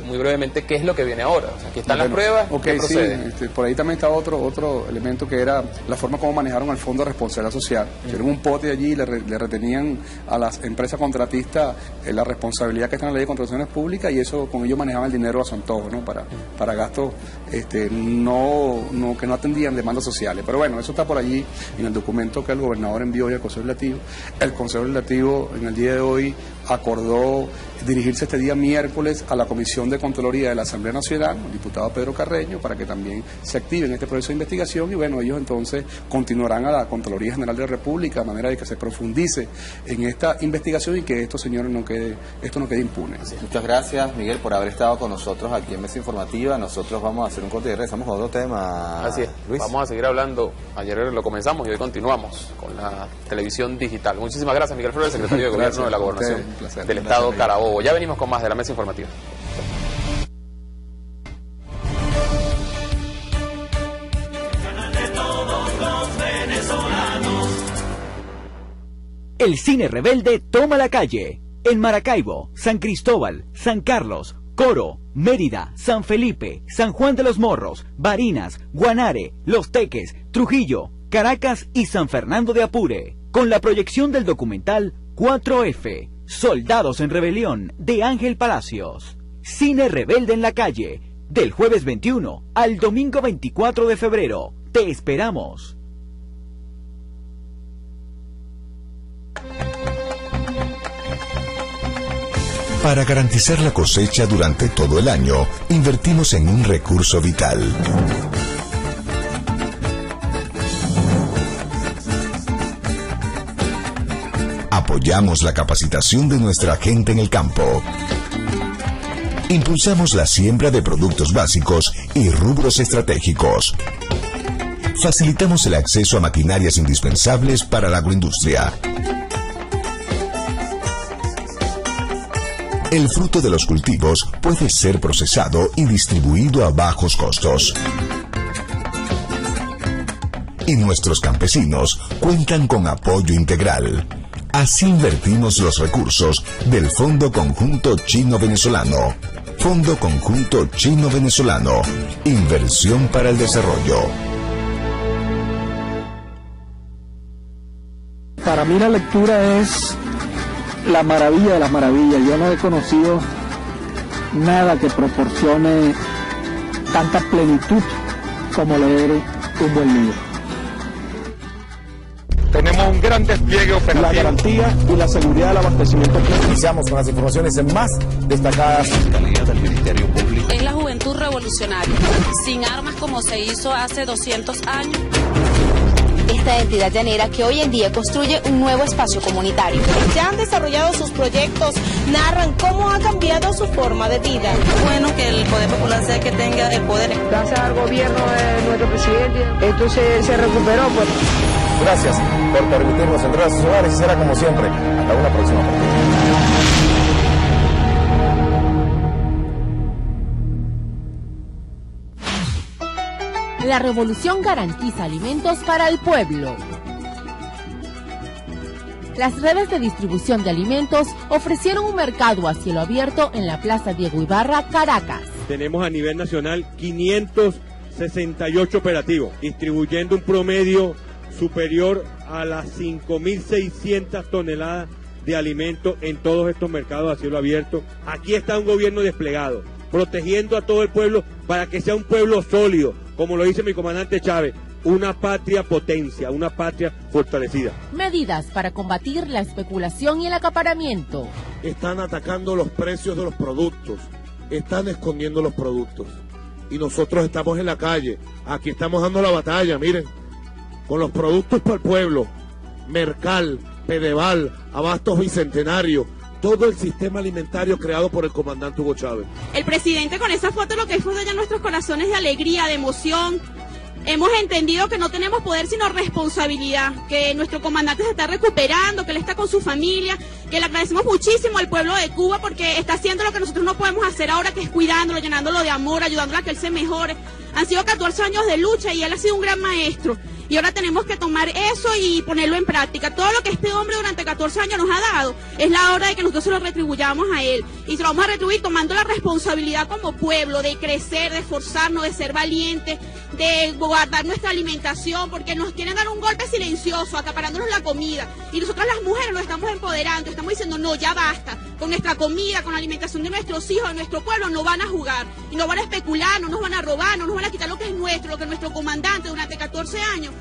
S2: muy brevemente, ¿qué es lo que viene ahora? O sea, aquí están las pruebas, ¿qué procede?
S15: Sí, por ahí también está otro elemento que era la forma como manejaron el Fondo de Responsabilidad Social. Hicieron un pote allí y le retenían a las empresas contratistas la responsabilidad que está en la Ley de Contrataciones Públicas, y eso con ello manejaban el dinero a su antojo, ¿no? Para gastos que no atendían demandas sociales. Pero bueno, eso está por allí en el documento que el gobernador envió hoy al Consejo Legislativo. El Consejo Legislativo en el día de hoy acordó dirigirse este día miércoles a la Comisión de Contraloría de la Asamblea Nacional, el diputado Pedro Carreño, para que también se active en este proceso de investigación, y bueno, ellos entonces continuarán a la Contraloría General de la República, de manera de que se profundice en esta investigación y que esto, señores, no quede impune.
S3: Muchas gracias, Miguel, por haber estado con nosotros aquí en Mesa Informativa. Nosotros vamos a hacer un corte y regresamos con otro tema.
S2: Así es, Luis. Vamos a seguir hablando. Ayer lo comenzamos y hoy continuamos con la televisión digital. Muchísimas gracias, Miguel Flores, secretario de Gobierno de la Gobernación del Estado Carabobo. Ya venimos con más de la Mesa Informativa.
S14: El cine rebelde toma la calle. En Maracaibo, San Cristóbal, San Carlos, Coro, Mérida, San Felipe, San Juan de los Morros, Barinas, Guanare, Los Teques, Trujillo, Caracas y San Fernando de Apure. Con la proyección del documental 4F, Soldados en Rebelión, de Ángel Palacios. Cine rebelde en la calle, del jueves 21 al domingo 24 de febrero. Te esperamos.
S1: Para garantizar la cosecha durante todo el año, invertimos en un recurso vital. Apoyamos la capacitación de nuestra gente en el campo. Impulsamos la siembra de productos básicos y rubros estratégicos. Facilitamos el acceso a maquinarias indispensables para la agroindustria. El fruto de los cultivos puede ser procesado y distribuido a bajos costos. Y nuestros campesinos cuentan con apoyo integral. Así invertimos los recursos del Fondo Conjunto Chino-Venezolano. Fondo Conjunto Chino-Venezolano. Inversión para el desarrollo.
S18: Para mí la lectura es la maravilla de las maravillas. Yo no he conocido nada que proporcione tanta plenitud como leer un buen libro.
S19: Tenemos un gran despliegue operativo.
S18: La garantía y la seguridad del abastecimiento.
S19: Iniciamos con las informaciones más destacadas.
S21: Calidad del Ministerio Público.
S22: Es la juventud revolucionaria, sin armas como se hizo hace 200 años.
S26: Esta entidad llanera que hoy en día construye un nuevo espacio comunitario.
S27: Ya han desarrollado sus proyectos, narran cómo ha cambiado su forma de vida.
S22: Bueno que el Poder Popular sea que tenga el poder.
S27: Gracias al gobierno de nuestro presidente, esto se recuperó. Pues.
S19: Gracias por permitirnos entrar a sus hogares y será como siempre. Hasta una próxima oportunidad.
S28: La revolución garantiza alimentos para el pueblo. Las redes de distribución de alimentos ofrecieron un mercado a cielo abierto en la Plaza Diego Ibarra, Caracas.
S29: Tenemos a nivel nacional 568 operativos, distribuyendo un promedio superior a las 5.600 toneladas de alimentos en todos estos mercados a cielo abierto. Aquí está un gobierno desplegado, protegiendo a todo el pueblo para que sea un pueblo sólido, como lo dice mi comandante Chávez, una patria potencia, una patria fortalecida.
S28: Medidas para combatir la especulación y el acaparamiento.
S30: Están atacando los precios de los productos, están escondiendo los productos. Y nosotros estamos en la calle, aquí estamos dando la batalla, miren, con los productos para el pueblo, Mercal, Pedeval, Abastos Bicentenario, todo el sistema alimentario creado por el comandante Hugo Chávez.
S31: El presidente con esa foto lo que fue ya nuestros corazones de alegría, de emoción. Hemos entendido que no tenemos poder sino responsabilidad, que nuestro comandante se está recuperando, que él está con su familia, que le agradecemos muchísimo al pueblo de Cuba porque está haciendo lo que nosotros no podemos hacer ahora, que es cuidándolo, llenándolo de amor, ayudándolo a que él se mejore. Han sido 14 años de lucha y él ha sido un gran maestro. Y ahora tenemos que tomar eso y ponerlo en práctica. Todo lo que este hombre durante 14 años nos ha dado, es la hora de que nosotros se lo retribuyamos a él. Y se lo vamos a retribuir tomando la responsabilidad como pueblo, de crecer, de esforzarnos, de ser valientes, de guardar nuestra alimentación, porque nos quieren dar un golpe silencioso, acaparándonos la comida. Y nosotras las mujeres nos estamos empoderando, estamos diciendo, no, ya basta. Con nuestra comida, con la alimentación de nuestros hijos, de nuestro pueblo, no van a jugar. Y no van a especular, no nos van a robar, no nos van a quitar lo que es nuestro, lo que nuestro comandante durante 14 años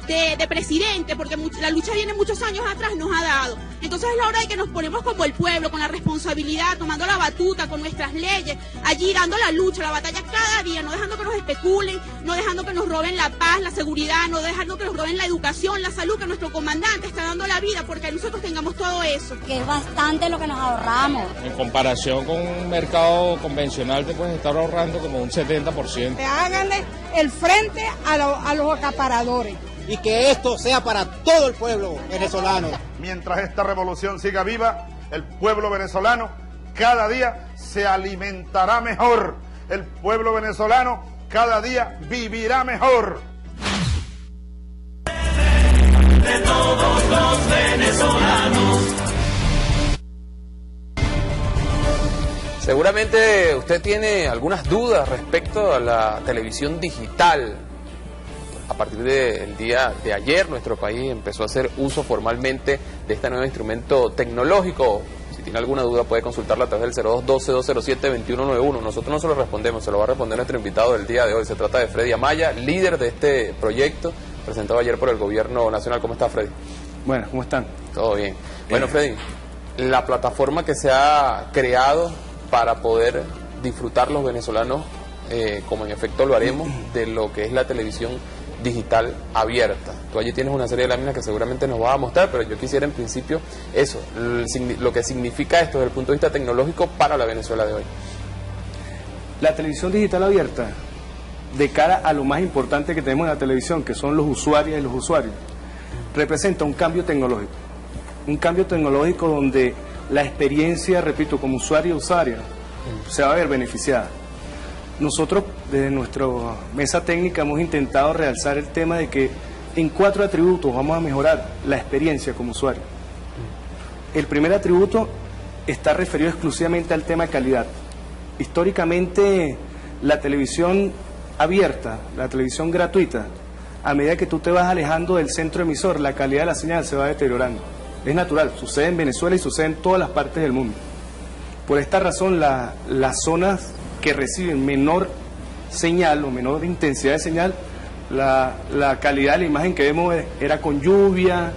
S31: de presidente, porque la lucha viene muchos años atrás, nos ha dado. Entonces es la hora de que nos ponemos como el pueblo, con la responsabilidad, tomando la batuta, con nuestras leyes, allí dando la lucha, la batalla cada día, no dejando que nos especulen, no dejando que nos roben la paz, la seguridad, no dejando que nos roben la educación, la salud, que nuestro comandante está dando la vida porque nosotros tengamos todo eso.
S4: Que es bastante lo que nos ahorramos.
S5: En comparación con un mercado convencional te puedes estar ahorrando como un 70%.
S6: Háganle el frente a los acaparadores.
S7: Y que esto sea para todo el pueblo venezolano.
S10: Mientras esta revolución siga viva, el pueblo venezolano cada día se alimentará mejor. El pueblo venezolano cada día vivirá mejor.
S8: De todos los venezolanos.
S2: Seguramente usted tiene algunas dudas respecto a la televisión digital. A partir del día de ayer, nuestro país empezó a hacer uso formalmente de este nuevo instrumento tecnológico. Si tiene alguna duda puede consultarla a través del 0212-207-2191. Nosotros no se lo respondemos, se lo va a responder nuestro invitado del día de hoy. Se trata de Freddy Amaya, líder de este proyecto, presentado ayer por el Gobierno Nacional. ¿Cómo está, Freddy?
S11: Bueno, ¿cómo están?
S2: Todo bien. Bueno, Freddy, la plataforma que se ha creado para poder disfrutar los venezolanos, como en efecto lo haremos, de lo que es la televisión digital abierta. Tú allí tienes una serie de láminas que seguramente nos vas a mostrar, pero yo quisiera en principio eso, lo que significa esto desde el punto de vista tecnológico para la Venezuela de hoy.
S11: La televisión digital abierta, de cara a lo más importante que tenemos en la televisión, que son los usuarios y los usuarios, representa un cambio tecnológico. Un cambio tecnológico donde la experiencia, repito, como usuario y usuaria, se va a ver beneficiada. Nosotros, desde nuestra mesa técnica, hemos intentado realzar el tema de que en 4 atributos vamos a mejorar la experiencia como usuario. El primer atributo está referido exclusivamente al tema de calidad. Históricamente, la televisión abierta, la televisión gratuita, a medida que tú te vas alejando del centro emisor, la calidad de la señal se va deteriorando. Es natural, sucede en Venezuela y sucede en todas las partes del mundo. Por esta razón, las zonas que reciben menor señal o menor intensidad de señal, la calidad de la imagen que vemos era con lluvia,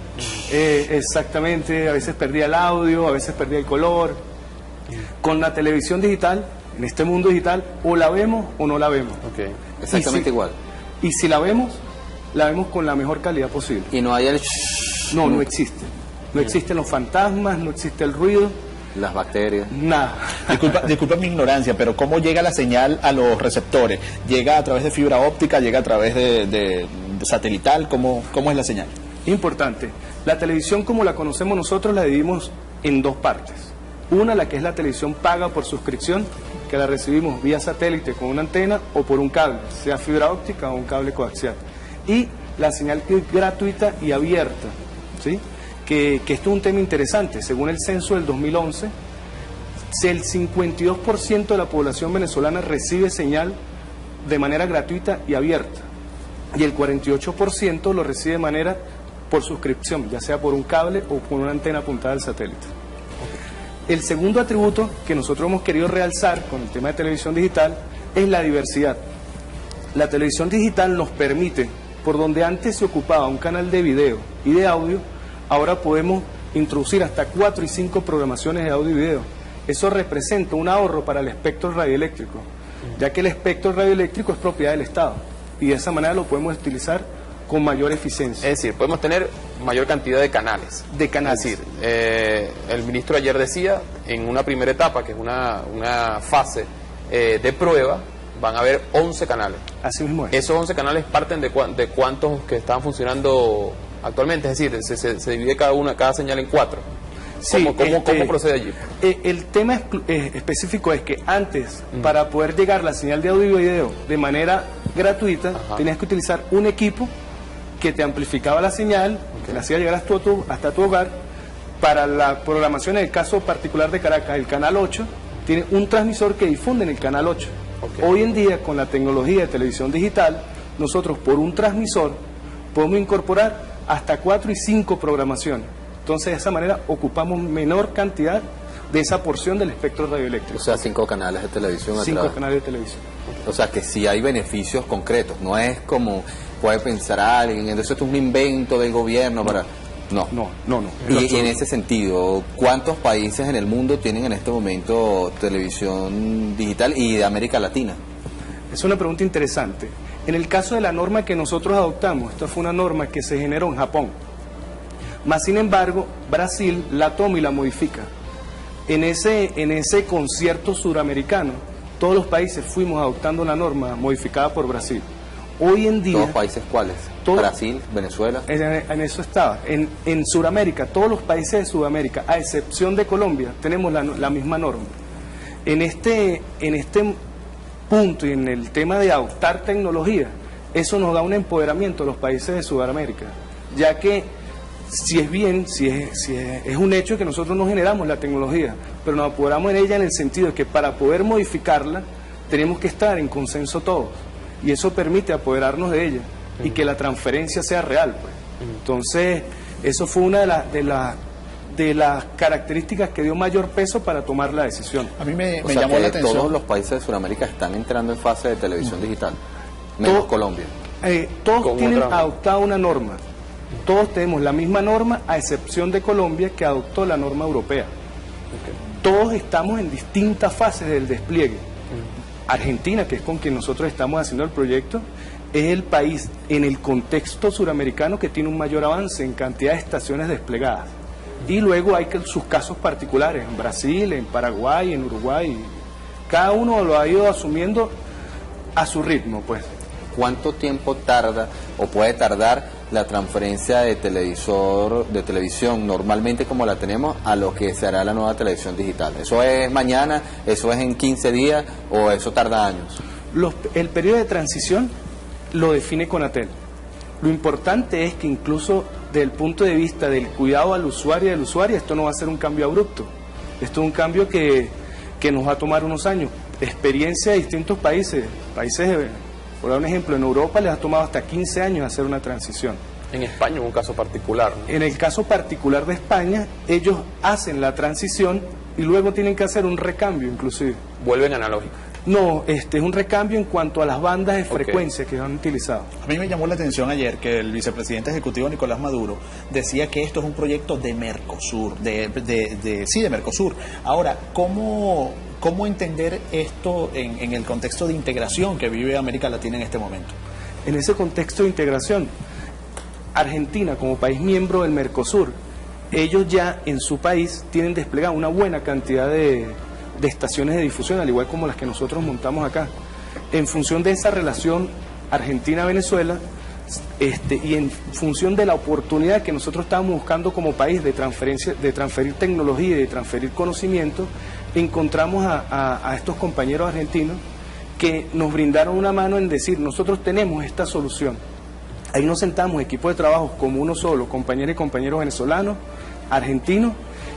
S11: exactamente, a veces perdía el audio, a veces perdía el color. Con la televisión digital, en este mundo digital, o la vemos o no la vemos.
S3: Okay. Exactamente igual.
S11: Y si la vemos con la mejor calidad posible.
S3: Y no hay el...
S11: No existe. No existen los fantasmas, no existe el ruido.
S3: Las bacterias.
S11: Nada.
S20: Disculpa mi ignorancia, pero ¿cómo llega la señal a los receptores? ¿Llega a través de fibra óptica? ¿Llega a través de satelital? ¿Cómo es la señal?
S11: Importante. La televisión como la conocemos nosotros la dividimos en 2 partes. Una, la que es la televisión paga por suscripción, que la recibimos vía satélite con una antena o por un cable, sea fibra óptica o un cable coaxial. Y la señal que es gratuita y abierta, ¿sí? Que esto es un tema interesante. Según el censo del 2011, el 52% de la población venezolana recibe señal de manera gratuita y abierta, y el 48% lo recibe de manera por suscripción, ya sea por un cable o por una antena apuntada al satélite. El segundo atributo que nosotros hemos querido realzar con el tema de televisión digital es la diversidad. La televisión digital nos permite, por donde antes se ocupaba un canal de video y de audio, ahora podemos introducir hasta 4 y 5 programaciones de audio y video. Eso representa un ahorro para el espectro radioeléctrico, ya que el espectro radioeléctrico es propiedad del Estado y de esa manera lo podemos utilizar con mayor eficiencia.
S2: Es decir, podemos tener mayor cantidad de canales.
S11: De canales.
S2: Es decir, el ministro ayer decía, en una primera etapa, que es una fase de prueba, van a haber 11 canales.
S11: Así mismo es.
S2: Esos 11 canales parten de cuántos que están funcionando actualmente, es decir, se divide cada señal en 4.
S11: Sí,
S2: ¿Cómo procede allí?
S11: El tema específico es que antes, para poder llegar la señal de audio y video de manera gratuita, tenías que utilizar un equipo que te amplificaba la señal, que la hacía llegar hasta tu hogar. Para la programación, en el caso particular de Caracas, el Canal 8 tiene un transmisor que difunde en el Canal 8. Hoy en día, con la tecnología de televisión digital, nosotros por un transmisor podemos incorporar hasta 4 y 5 programaciones. Entonces, de esa manera ocupamos menor cantidad de esa porción del espectro radioeléctrico.
S3: O sea, 5 canales de televisión.
S11: 5 canales de televisión.
S3: O sea, que sí hay beneficios concretos, no es como puede pensar alguien, entonces esto es un invento del gobierno para... No. Y en ese sentido, ¿cuántos países en el mundo tienen en este momento televisión digital y de América Latina?
S11: Es una pregunta interesante. En el caso de la norma que nosotros adoptamos, esta fue una norma que se generó en Japón. Más sin embargo, Brasil la toma y la modifica. En ese concierto suramericano, todos los países fuimos adoptando la norma modificada por Brasil. Hoy en día...
S3: ¿Todos los países cuáles? Brasil, Venezuela.
S11: En eso estaba. En Sudamérica, todos los países de Sudamérica, a excepción de Colombia, tenemos la misma norma. En este punto y en el tema de adoptar tecnología, eso nos da un empoderamiento a los países de Sudamérica, ya que es un hecho que nosotros no generamos la tecnología, pero nos apoderamos en ella en el sentido de que para poder modificarla tenemos que estar en consenso todos, y eso permite apoderarnos de ella y que la transferencia sea real, pues. Entonces, eso fue una de las características que dio mayor peso para tomar la decisión.
S20: A mí me llamó la atención.
S3: Todos los países de Sudamérica están entrando en fase de televisión digital, menos Colombia.
S11: Todos tienen adoptado una norma. Todos tenemos la misma norma, a excepción de Colombia, que adoptó la norma europea. Todos estamos en distintas fases del despliegue. Argentina, que es con quien nosotros estamos haciendo el proyecto, es el país en el contexto suramericano que tiene un mayor avance en cantidad de estaciones desplegadas. Y luego hay sus casos particulares, en Brasil, en Paraguay, en Uruguay. Cada uno lo ha ido asumiendo a su ritmo, pues.
S3: ¿Cuánto tiempo tarda o puede tardar la transferencia de televisión normalmente como la tenemos a lo que se hará la nueva televisión digital? ¿Eso es mañana, eso es en 15 días o eso tarda años?
S11: El periodo de transición lo define Conatel. Lo importante es que incluso desde el punto de vista del cuidado al usuario y a la usuaria, esto no va a ser un cambio abrupto. Esto es un cambio que nos va a tomar unos años. Experiencia de distintos países, por dar un ejemplo, en Europa les ha tomado hasta 15 años hacer una transición.
S2: En España hubo un caso particular, ¿no?
S11: En el caso particular de España, ellos hacen la transición y luego tienen que hacer un recambio inclusive.
S2: ¿Vuelven analógico?
S11: No, es un recambio en cuanto a las bandas de frecuencia que han utilizado.
S20: A mí me llamó la atención ayer que el vicepresidente ejecutivo Nicolás Maduro decía que esto es un proyecto de Mercosur, de Mercosur. Ahora, ¿cómo entender esto en el contexto de integración que vive América Latina en este momento?
S11: En ese contexto de integración, Argentina como país miembro del Mercosur, ellos ya en su país tienen desplegada una buena cantidad de estaciones de difusión, al igual como las que nosotros montamos acá. En función de esa relación Argentina-Venezuela y en función de la oportunidad que nosotros estábamos buscando como país de transferir tecnología y de transferir conocimiento, encontramos a estos compañeros argentinos que nos brindaron una mano en decir, nosotros tenemos esta solución. Ahí nos sentamos, equipo de trabajo como uno solo, compañeros y compañeros venezolanos, argentinos,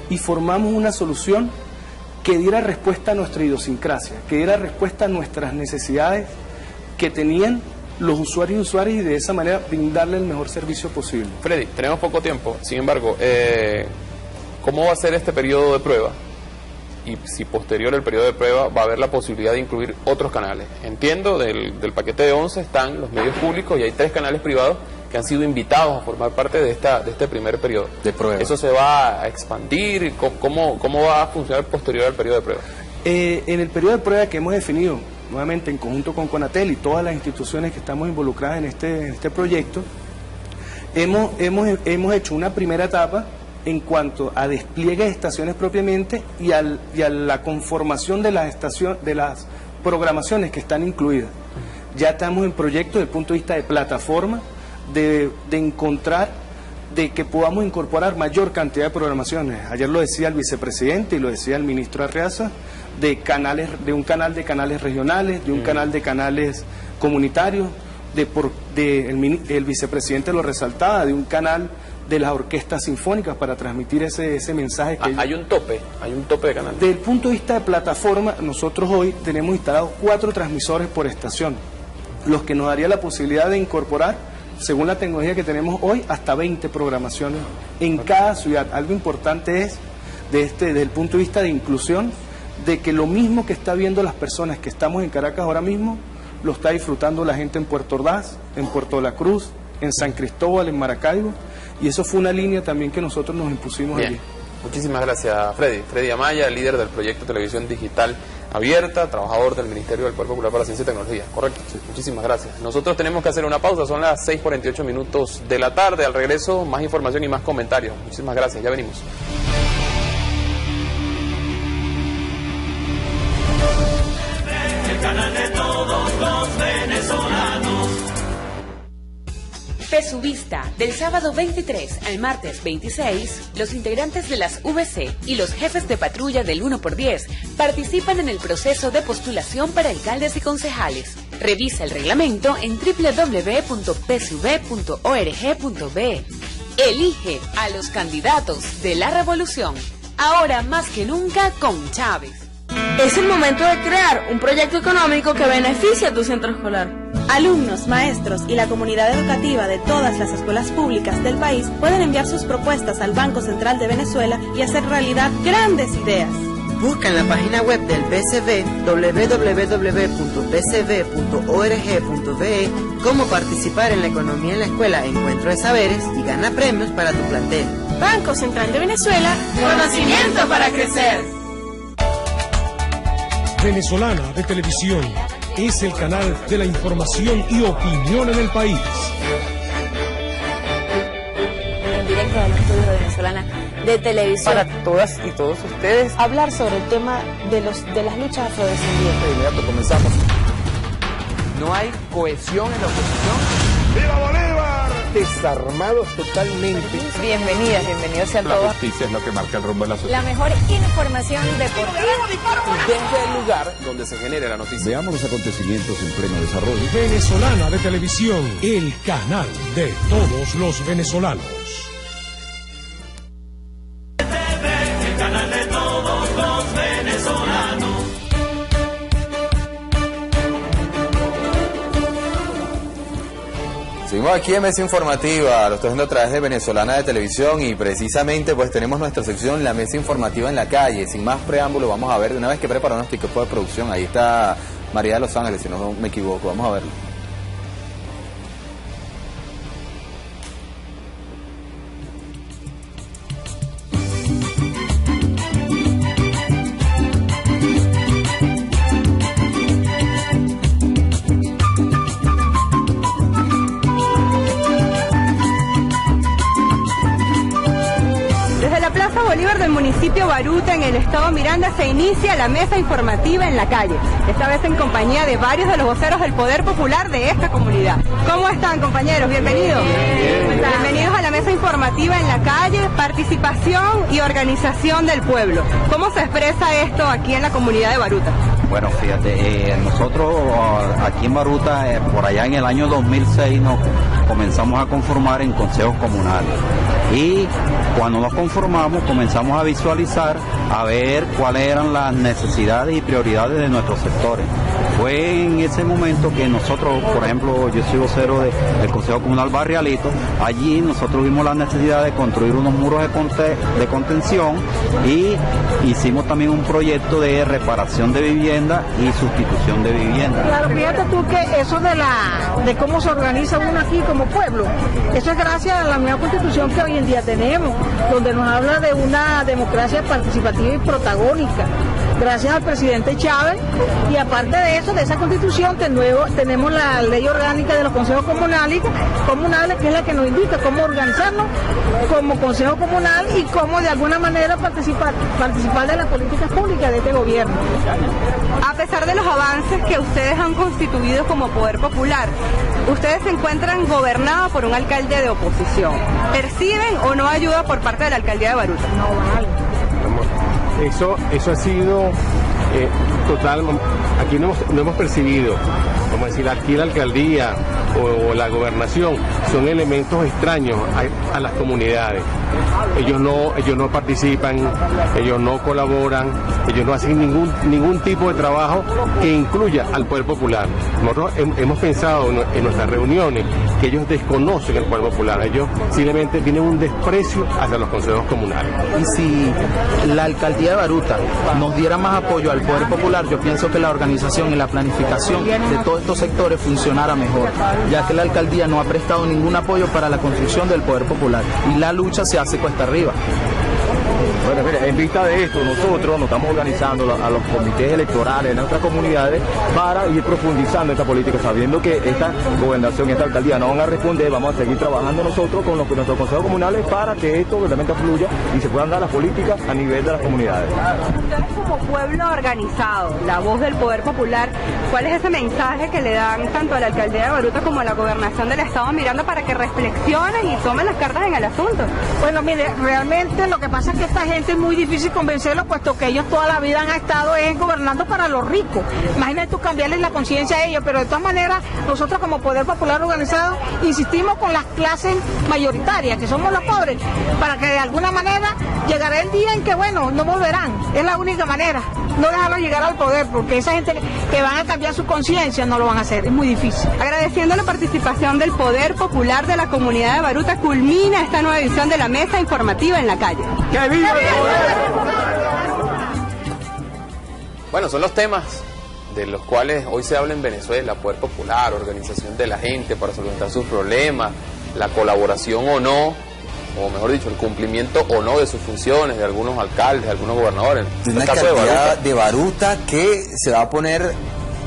S11: y formamos una solución que diera respuesta a nuestra idiosincrasia, que diera respuesta a nuestras necesidades que tenían los usuarios y usuarias, y de esa manera brindarle el mejor servicio posible.
S2: Freddy, tenemos poco tiempo, sin embargo, ¿cómo va a ser este periodo de prueba? Y si posterior al periodo de prueba va a haber la posibilidad de incluir otros canales. Entiendo, del paquete de 11 están los medios públicos y hay 3 canales privados que han sido invitados a formar parte de este primer periodo
S3: de prueba.
S2: ¿Eso se va a expandir? ¿Cómo va a funcionar posterior al periodo de prueba?
S11: En el periodo de prueba que hemos definido, nuevamente en conjunto con Conatel y todas las instituciones que estamos involucradas en este proyecto, hemos hecho una primera etapa en cuanto a despliegue de estaciones propiamente y a la conformación de las programaciones que están incluidas. Ya estamos en proyectos desde el punto de vista de plataforma, de encontrar, de que podamos incorporar mayor cantidad de programaciones. Ayer lo decía el vicepresidente y lo decía el ministro Arreaza, de un canal de canales regionales, de un canal de canales comunitarios, el vicepresidente lo resaltaba, de un canal de las orquestas sinfónicas para transmitir ese mensaje que
S2: hay un tope de canal.
S11: Desde el punto de vista de plataforma, nosotros hoy tenemos instalados 4 transmisores por estación, los que nos daría la posibilidad de incorporar, según la tecnología que tenemos hoy, hasta 20 programaciones en cada ciudad. Algo importante es, desde el punto de vista de inclusión, de que lo mismo que está viendo las personas que estamos en Caracas ahora mismo, lo está disfrutando la gente en Puerto Ordaz, en Puerto La Cruz, en San Cristóbal, en Maracaibo, y eso fue una línea también que nosotros nos impusimos allí.
S2: Muchísimas gracias, Freddy. Freddy Amaya, líder del proyecto Televisión Digital Abierta, trabajador del Ministerio del Poder Popular para la Ciencia y Tecnología. Correcto, sí. Muchísimas gracias. Nosotros tenemos que hacer una pausa, son las 6:48 de la tarde. Al regreso, más información y más comentarios. Muchísimas gracias, ya venimos.
S8: El canal de todos los venezolanos.
S1: Pesuvista, del sábado 23 al martes 26, los integrantes de las VC y los jefes de patrulla del 1x10 participan en el proceso de postulación para alcaldes y concejales. Revisa el reglamento en www.psv.org.be. Elige a los candidatos de la revolución, ahora más que nunca con Chávez.
S27: Es el momento de crear un proyecto económico que beneficie a tu centro escolar.
S9: Alumnos, maestros y la comunidad educativa de todas las escuelas públicas del país pueden enviar sus propuestas al Banco Central de Venezuela y hacer realidad grandes ideas.
S12: Busca en la página web del BCV, www.bcv.org.be, cómo participar en la economía en la escuela Encuentro de Saberes y gana premios para tu plantel.
S27: Banco Central de Venezuela, conocimiento para crecer.
S13: Venezolana de Televisión es el canal de la información y opinión en el país.
S26: En directo de los estudios de Venezolana de Televisión.
S14: Para todas y todos ustedes.
S27: Hablar sobre el tema de las luchas afrodescendientes.
S14: De inmediato comenzamos. No hay cohesión en la oposición.
S10: ¡Viva Bolívar!
S14: Desarmados totalmente.
S26: Bienvenidos sean
S15: la
S26: todos.
S15: La justicia es lo que marca el rumbo de la sociedad.
S26: La mejor información deportiva.
S2: Desde el lugar donde se genere la noticia.
S16: Veamos los acontecimientos en pleno desarrollo.
S13: Venezolana de Televisión, el canal de todos los venezolanos.
S8: El canal de todos los venezolanos.
S3: Seguimos aquí en Mesa Informativa, lo estoy haciendo a través de Venezolana de Televisión y precisamente pues tenemos nuestra sección La Mesa Informativa en la Calle. Sin más preámbulo, vamos a ver de una vez que preparó nuestro equipo de producción. Ahí está María de Los Ángeles, si no me equivoco, vamos a verlo.
S17: Bolívar del municipio Baruta, en el estado Miranda, se inicia la mesa informativa en la calle, esta vez en compañía de varios de los voceros del Poder Popular de esta comunidad. ¿Cómo están, compañeros? Bienvenidos. Bienvenidos a la mesa informativa en la calle, participación y organización del pueblo. ¿Cómo se expresa esto aquí en la comunidad de Baruta?
S23: Bueno, fíjate, nosotros aquí en Baruta, por allá en el año 2006, nos comenzamos a conformar en consejos comunales. Y cuando nos conformamos, comenzamos a visualizar, a ver cuáles eran las necesidades y prioridades de nuestros sectores. Fue en ese momento que nosotros, por ejemplo, yo soy vocero del Consejo Comunal Barrialito, allí nosotros vimos la necesidad de construir unos muros de contención y hicimos también un proyecto de reparación de vivienda y sustitución de vivienda.
S6: Claro, fíjate tú que eso de cómo se organiza uno aquí como pueblo, eso es gracias a la nueva constitución que hoy en día tenemos, donde nos habla de una democracia participativa y protagónica, gracias al presidente Chávez, y aparte de eso, de esa constitución, de nuevo tenemos la ley orgánica de los consejos comunales, que es la que nos indica cómo organizarnos como consejo comunal y cómo de alguna manera participar de las políticas públicas de este gobierno.
S17: A pesar de los avances que ustedes han constituido como Poder Popular, ustedes se encuentran gobernados por un alcalde de oposición. ¿Perciben o no ayuda por parte de la alcaldía de Baruta?
S6: No vale.
S11: Eso ha sido total, aquí no hemos percibido, vamos a decir, aquí la alcaldía o la gobernación son elementos extraños a las comunidades. Ellos no participan, ellos no colaboran, ellos no hacen ningún tipo de trabajo que incluya al poder popular. Nosotros hemos pensado en nuestras reuniones que ellos desconocen el poder popular, ellos simplemente tienen un desprecio hacia los consejos comunales.
S4: Y si la alcaldía de Baruta nos diera más apoyo al poder popular, yo pienso que la organización y la planificación de todos estos sectores funcionara mejor, ya que la alcaldía no ha prestado ningún apoyo para la construcción del poder popular y la lucha se hace cuesta arriba.
S15: Bueno, mira, en vista de esto, nosotros nos estamos organizando a los comités electorales de nuestras comunidades para ir profundizando esta política, sabiendo que esta gobernación y esta alcaldía no van a responder. Vamos a seguir trabajando nosotros con nuestros consejos comunales para que esto realmente fluya y se puedan dar las políticas a nivel de las comunidades.
S17: Ustedes como pueblo organizado, la voz del poder popular, ¿cuál es ese mensaje que le dan tanto a la alcaldía de Baruta como a la gobernación del estado Miranda para que reflexionen y tomen las cartas en el asunto?
S6: Bueno, mire, realmente lo que pasa es que esta gente es muy difícil convencerlos, puesto que ellos toda la vida han estado gobernando para los ricos. Imagínate tú cambiarles la conciencia a ellos, pero de todas maneras nosotros como Poder Popular Organizado insistimos con las clases mayoritarias, que somos los pobres, para que de alguna manera llegará el día en que, bueno, no volverán. Es la única manera, no dejarlos llegar al poder, porque esa gente que van a cambiar su conciencia no lo van a hacer, es muy difícil.
S17: Agradeciendo la participación del Poder Popular de la comunidad de Baruta, culmina esta nueva edición de la Mesa Informativa en la Calle.
S2: ¡Que viva el poder! Bueno, son los temas de los cuales hoy se habla en Venezuela: poder popular, organización de la gente para solventar sus problemas, la colaboración o no, o mejor dicho, el cumplimiento o no de sus funciones de algunos alcaldes, de algunos gobernadores.
S3: Una cantidad de Baruta que se va a poner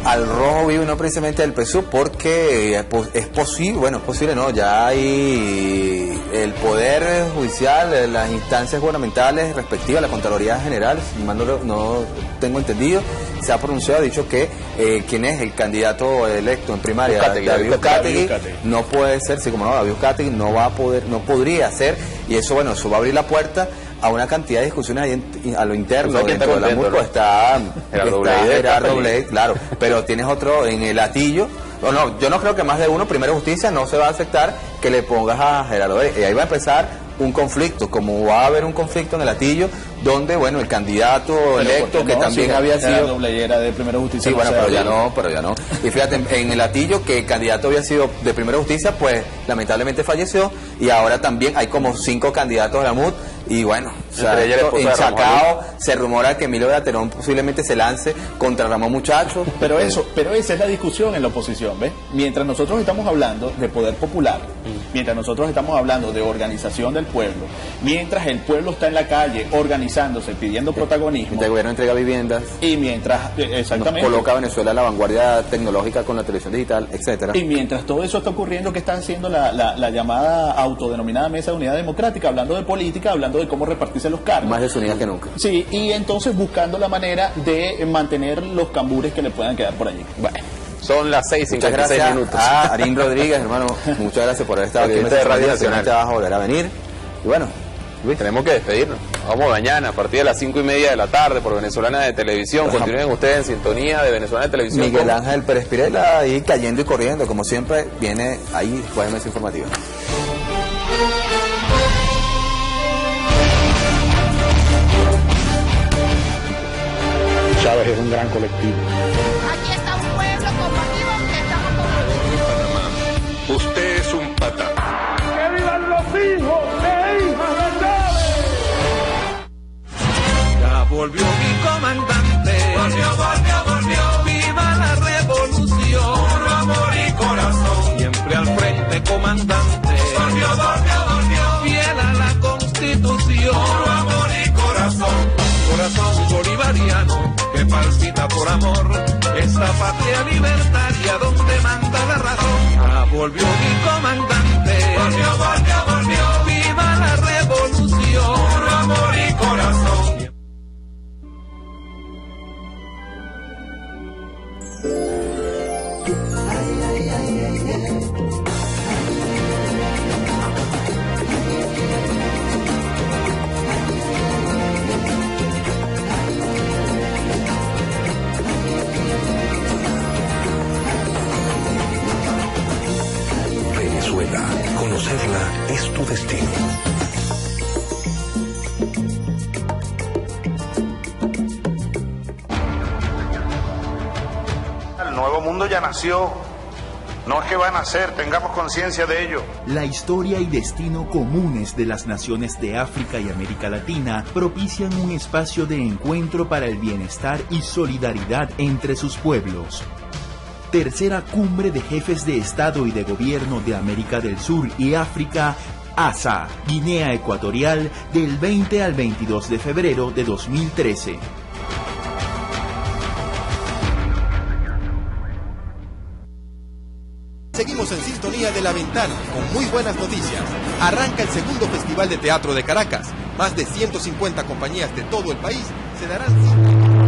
S3: al rojo vivo y no precisamente al PSUV, porque es posible, bueno, es posible no, ya hay el Poder Judicial, las instancias gubernamentales respectivas, la Contraloría General, si mal no tengo entendido, se ha pronunciado, ha dicho que quien es el candidato electo en primaria, David Uzcategui, no puede ser, sí, como no, David Uzcategui no va a poder, no podría ser, y eso, bueno, eso va a abrir la puerta a una cantidad de discusiones ahí a lo interno. Dentro de la MURCO está Gerardo Blade, claro, pero tienes otro en el Atillo. No, yo no creo que más de uno, Primero Justicia, no se va a aceptar que le pongas a Gerardo Blade, y ahí va a empezar un conflicto, como va a haber un conflicto en el Atillo, donde, bueno, el candidato electo, que también había sido...
S20: Gerardo Blade era de Primero Justicia.
S3: Sí, bueno, pero ya no. Y fíjate, en el Atillo, que el candidato había sido de Primero Justicia, pues lamentablemente falleció, y ahora también hay como 5 candidatos a la MUD, y bueno, o sea, en Chacao se rumora que Emilio de Aterón posiblemente se lance contra Ramón Muchacho.
S20: Pero esa es la discusión en la oposición, ¿ves? Mientras nosotros estamos hablando de poder popular, mientras nosotros estamos hablando de organización del pueblo, mientras el pueblo está en la calle organizándose, pidiendo protagonismo,
S3: el gobierno entrega viviendas,
S20: y mientras exactamente
S3: nos coloca a Venezuela a la vanguardia tecnológica con la televisión digital, etcétera.
S20: Y mientras todo eso está ocurriendo, ¿qué está haciendo la llamada autodenominada Mesa de Unidad Democrática? Hablando de política, hablando de cómo repartirse los cargos.
S3: Más desunidas que nunca.
S20: Sí, y entonces buscando la manera de mantener los cambures que le puedan quedar por allí.
S2: Bueno, son las 6:56 minutos.
S3: A Arín Rodríguez, hermano, muchas gracias por haber estado aquí en Radio Nacional. Te vas a volver a venir. Y bueno,
S2: Luis, tenemos que despedirnos. Vamos mañana a partir de las 5:30 de la tarde por Venezolana de Televisión. Continúen ustedes en sintonía de Venezolana de Televisión.
S3: Miguel Ángel Pérez Pirela ahí cayendo y corriendo, como siempre, viene ahí después de Mesa Informativa.
S15: Chávez es un gran colectivo.
S27: Aquí está un pueblo combativo que estamos con...
S8: Usted es un patán. ¡Que vivan los hijos e hijas de Chávez! Ya volvió mi comandante. Volvió. ¡Viva la revolución! Puro amor y corazón. Siempre al frente, comandante. Volvió. Fiel a la Constitución. Puro amor y corazón. Corazón bolivariano que palpita por amor, esta patria libertaria donde manda la razón. Ya volvió mi comandante, volvió, viva la revolución, puro amor y corazón.
S5: Conocerla es tu destino.
S10: El nuevo mundo ya nació. No es que va a nacer, tengamos conciencia de ello.
S18: La historia y destino comunes de las naciones de África y América Latina propician un espacio de encuentro para el bienestar y solidaridad entre sus pueblos. Tercera Cumbre de Jefes de Estado y de Gobierno de América del Sur y África, ASA, Guinea Ecuatorial, del 20 al 22 de febrero de 2013.
S19: Seguimos en sintonía de La Ventana con muy buenas noticias. Arranca el segundo Festival de Teatro de Caracas. Más de 150 compañías de todo el país se darán cita.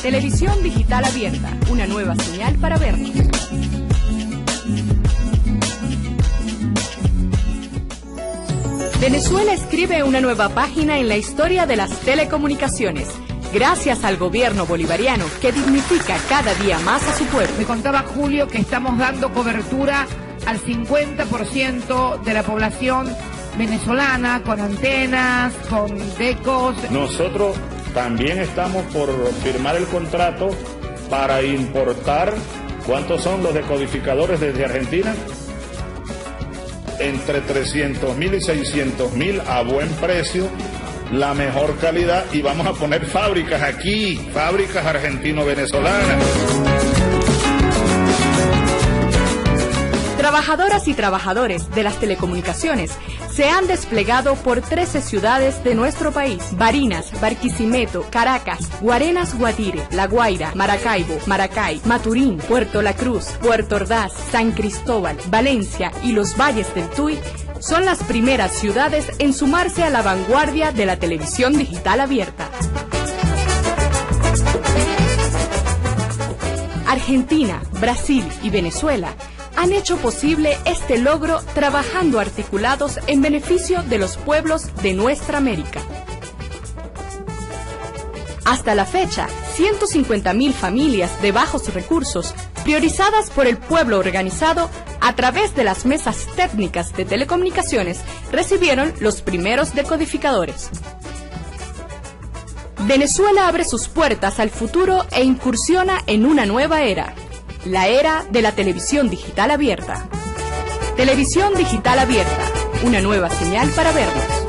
S1: Televisión digital abierta, una nueva señal para vernos. Venezuela escribe una nueva página en la historia de las telecomunicaciones, gracias al gobierno bolivariano que dignifica cada día más a su pueblo.
S21: Me contaba Julio que estamos dando cobertura al 50% de la población venezolana, con antenas, con decos.
S22: Nosotros también estamos por firmar el contrato para importar, ¿cuántos son los decodificadores desde Argentina? Entre 300.000 y 600.000 a buen precio, la mejor calidad, y vamos a poner fábricas aquí, fábricas argentino-venezolanas.
S1: Trabajadoras y trabajadores de las telecomunicaciones se han desplegado por 13 ciudades de nuestro país: Barinas, Barquisimeto, Caracas, Guarenas, Guatire, La Guaira, Maracaibo, Maracay, Maturín, Puerto La Cruz, Puerto Ordaz, San Cristóbal, Valencia y los Valles del Tuy. Son las primeras ciudades en sumarse a la vanguardia de la televisión digital abierta. Argentina, Brasil y Venezuela han hecho posible este logro trabajando articulados en beneficio de los pueblos de nuestra América. Hasta la fecha, 150.000 familias de bajos recursos, priorizadas por el pueblo organizado a través de las mesas técnicas de telecomunicaciones, recibieron los primeros decodificadores. Venezuela abre sus puertas al futuro e incursiona en una nueva era, la era de la televisión digital abierta. Televisión digital abierta, una nueva señal para vernos.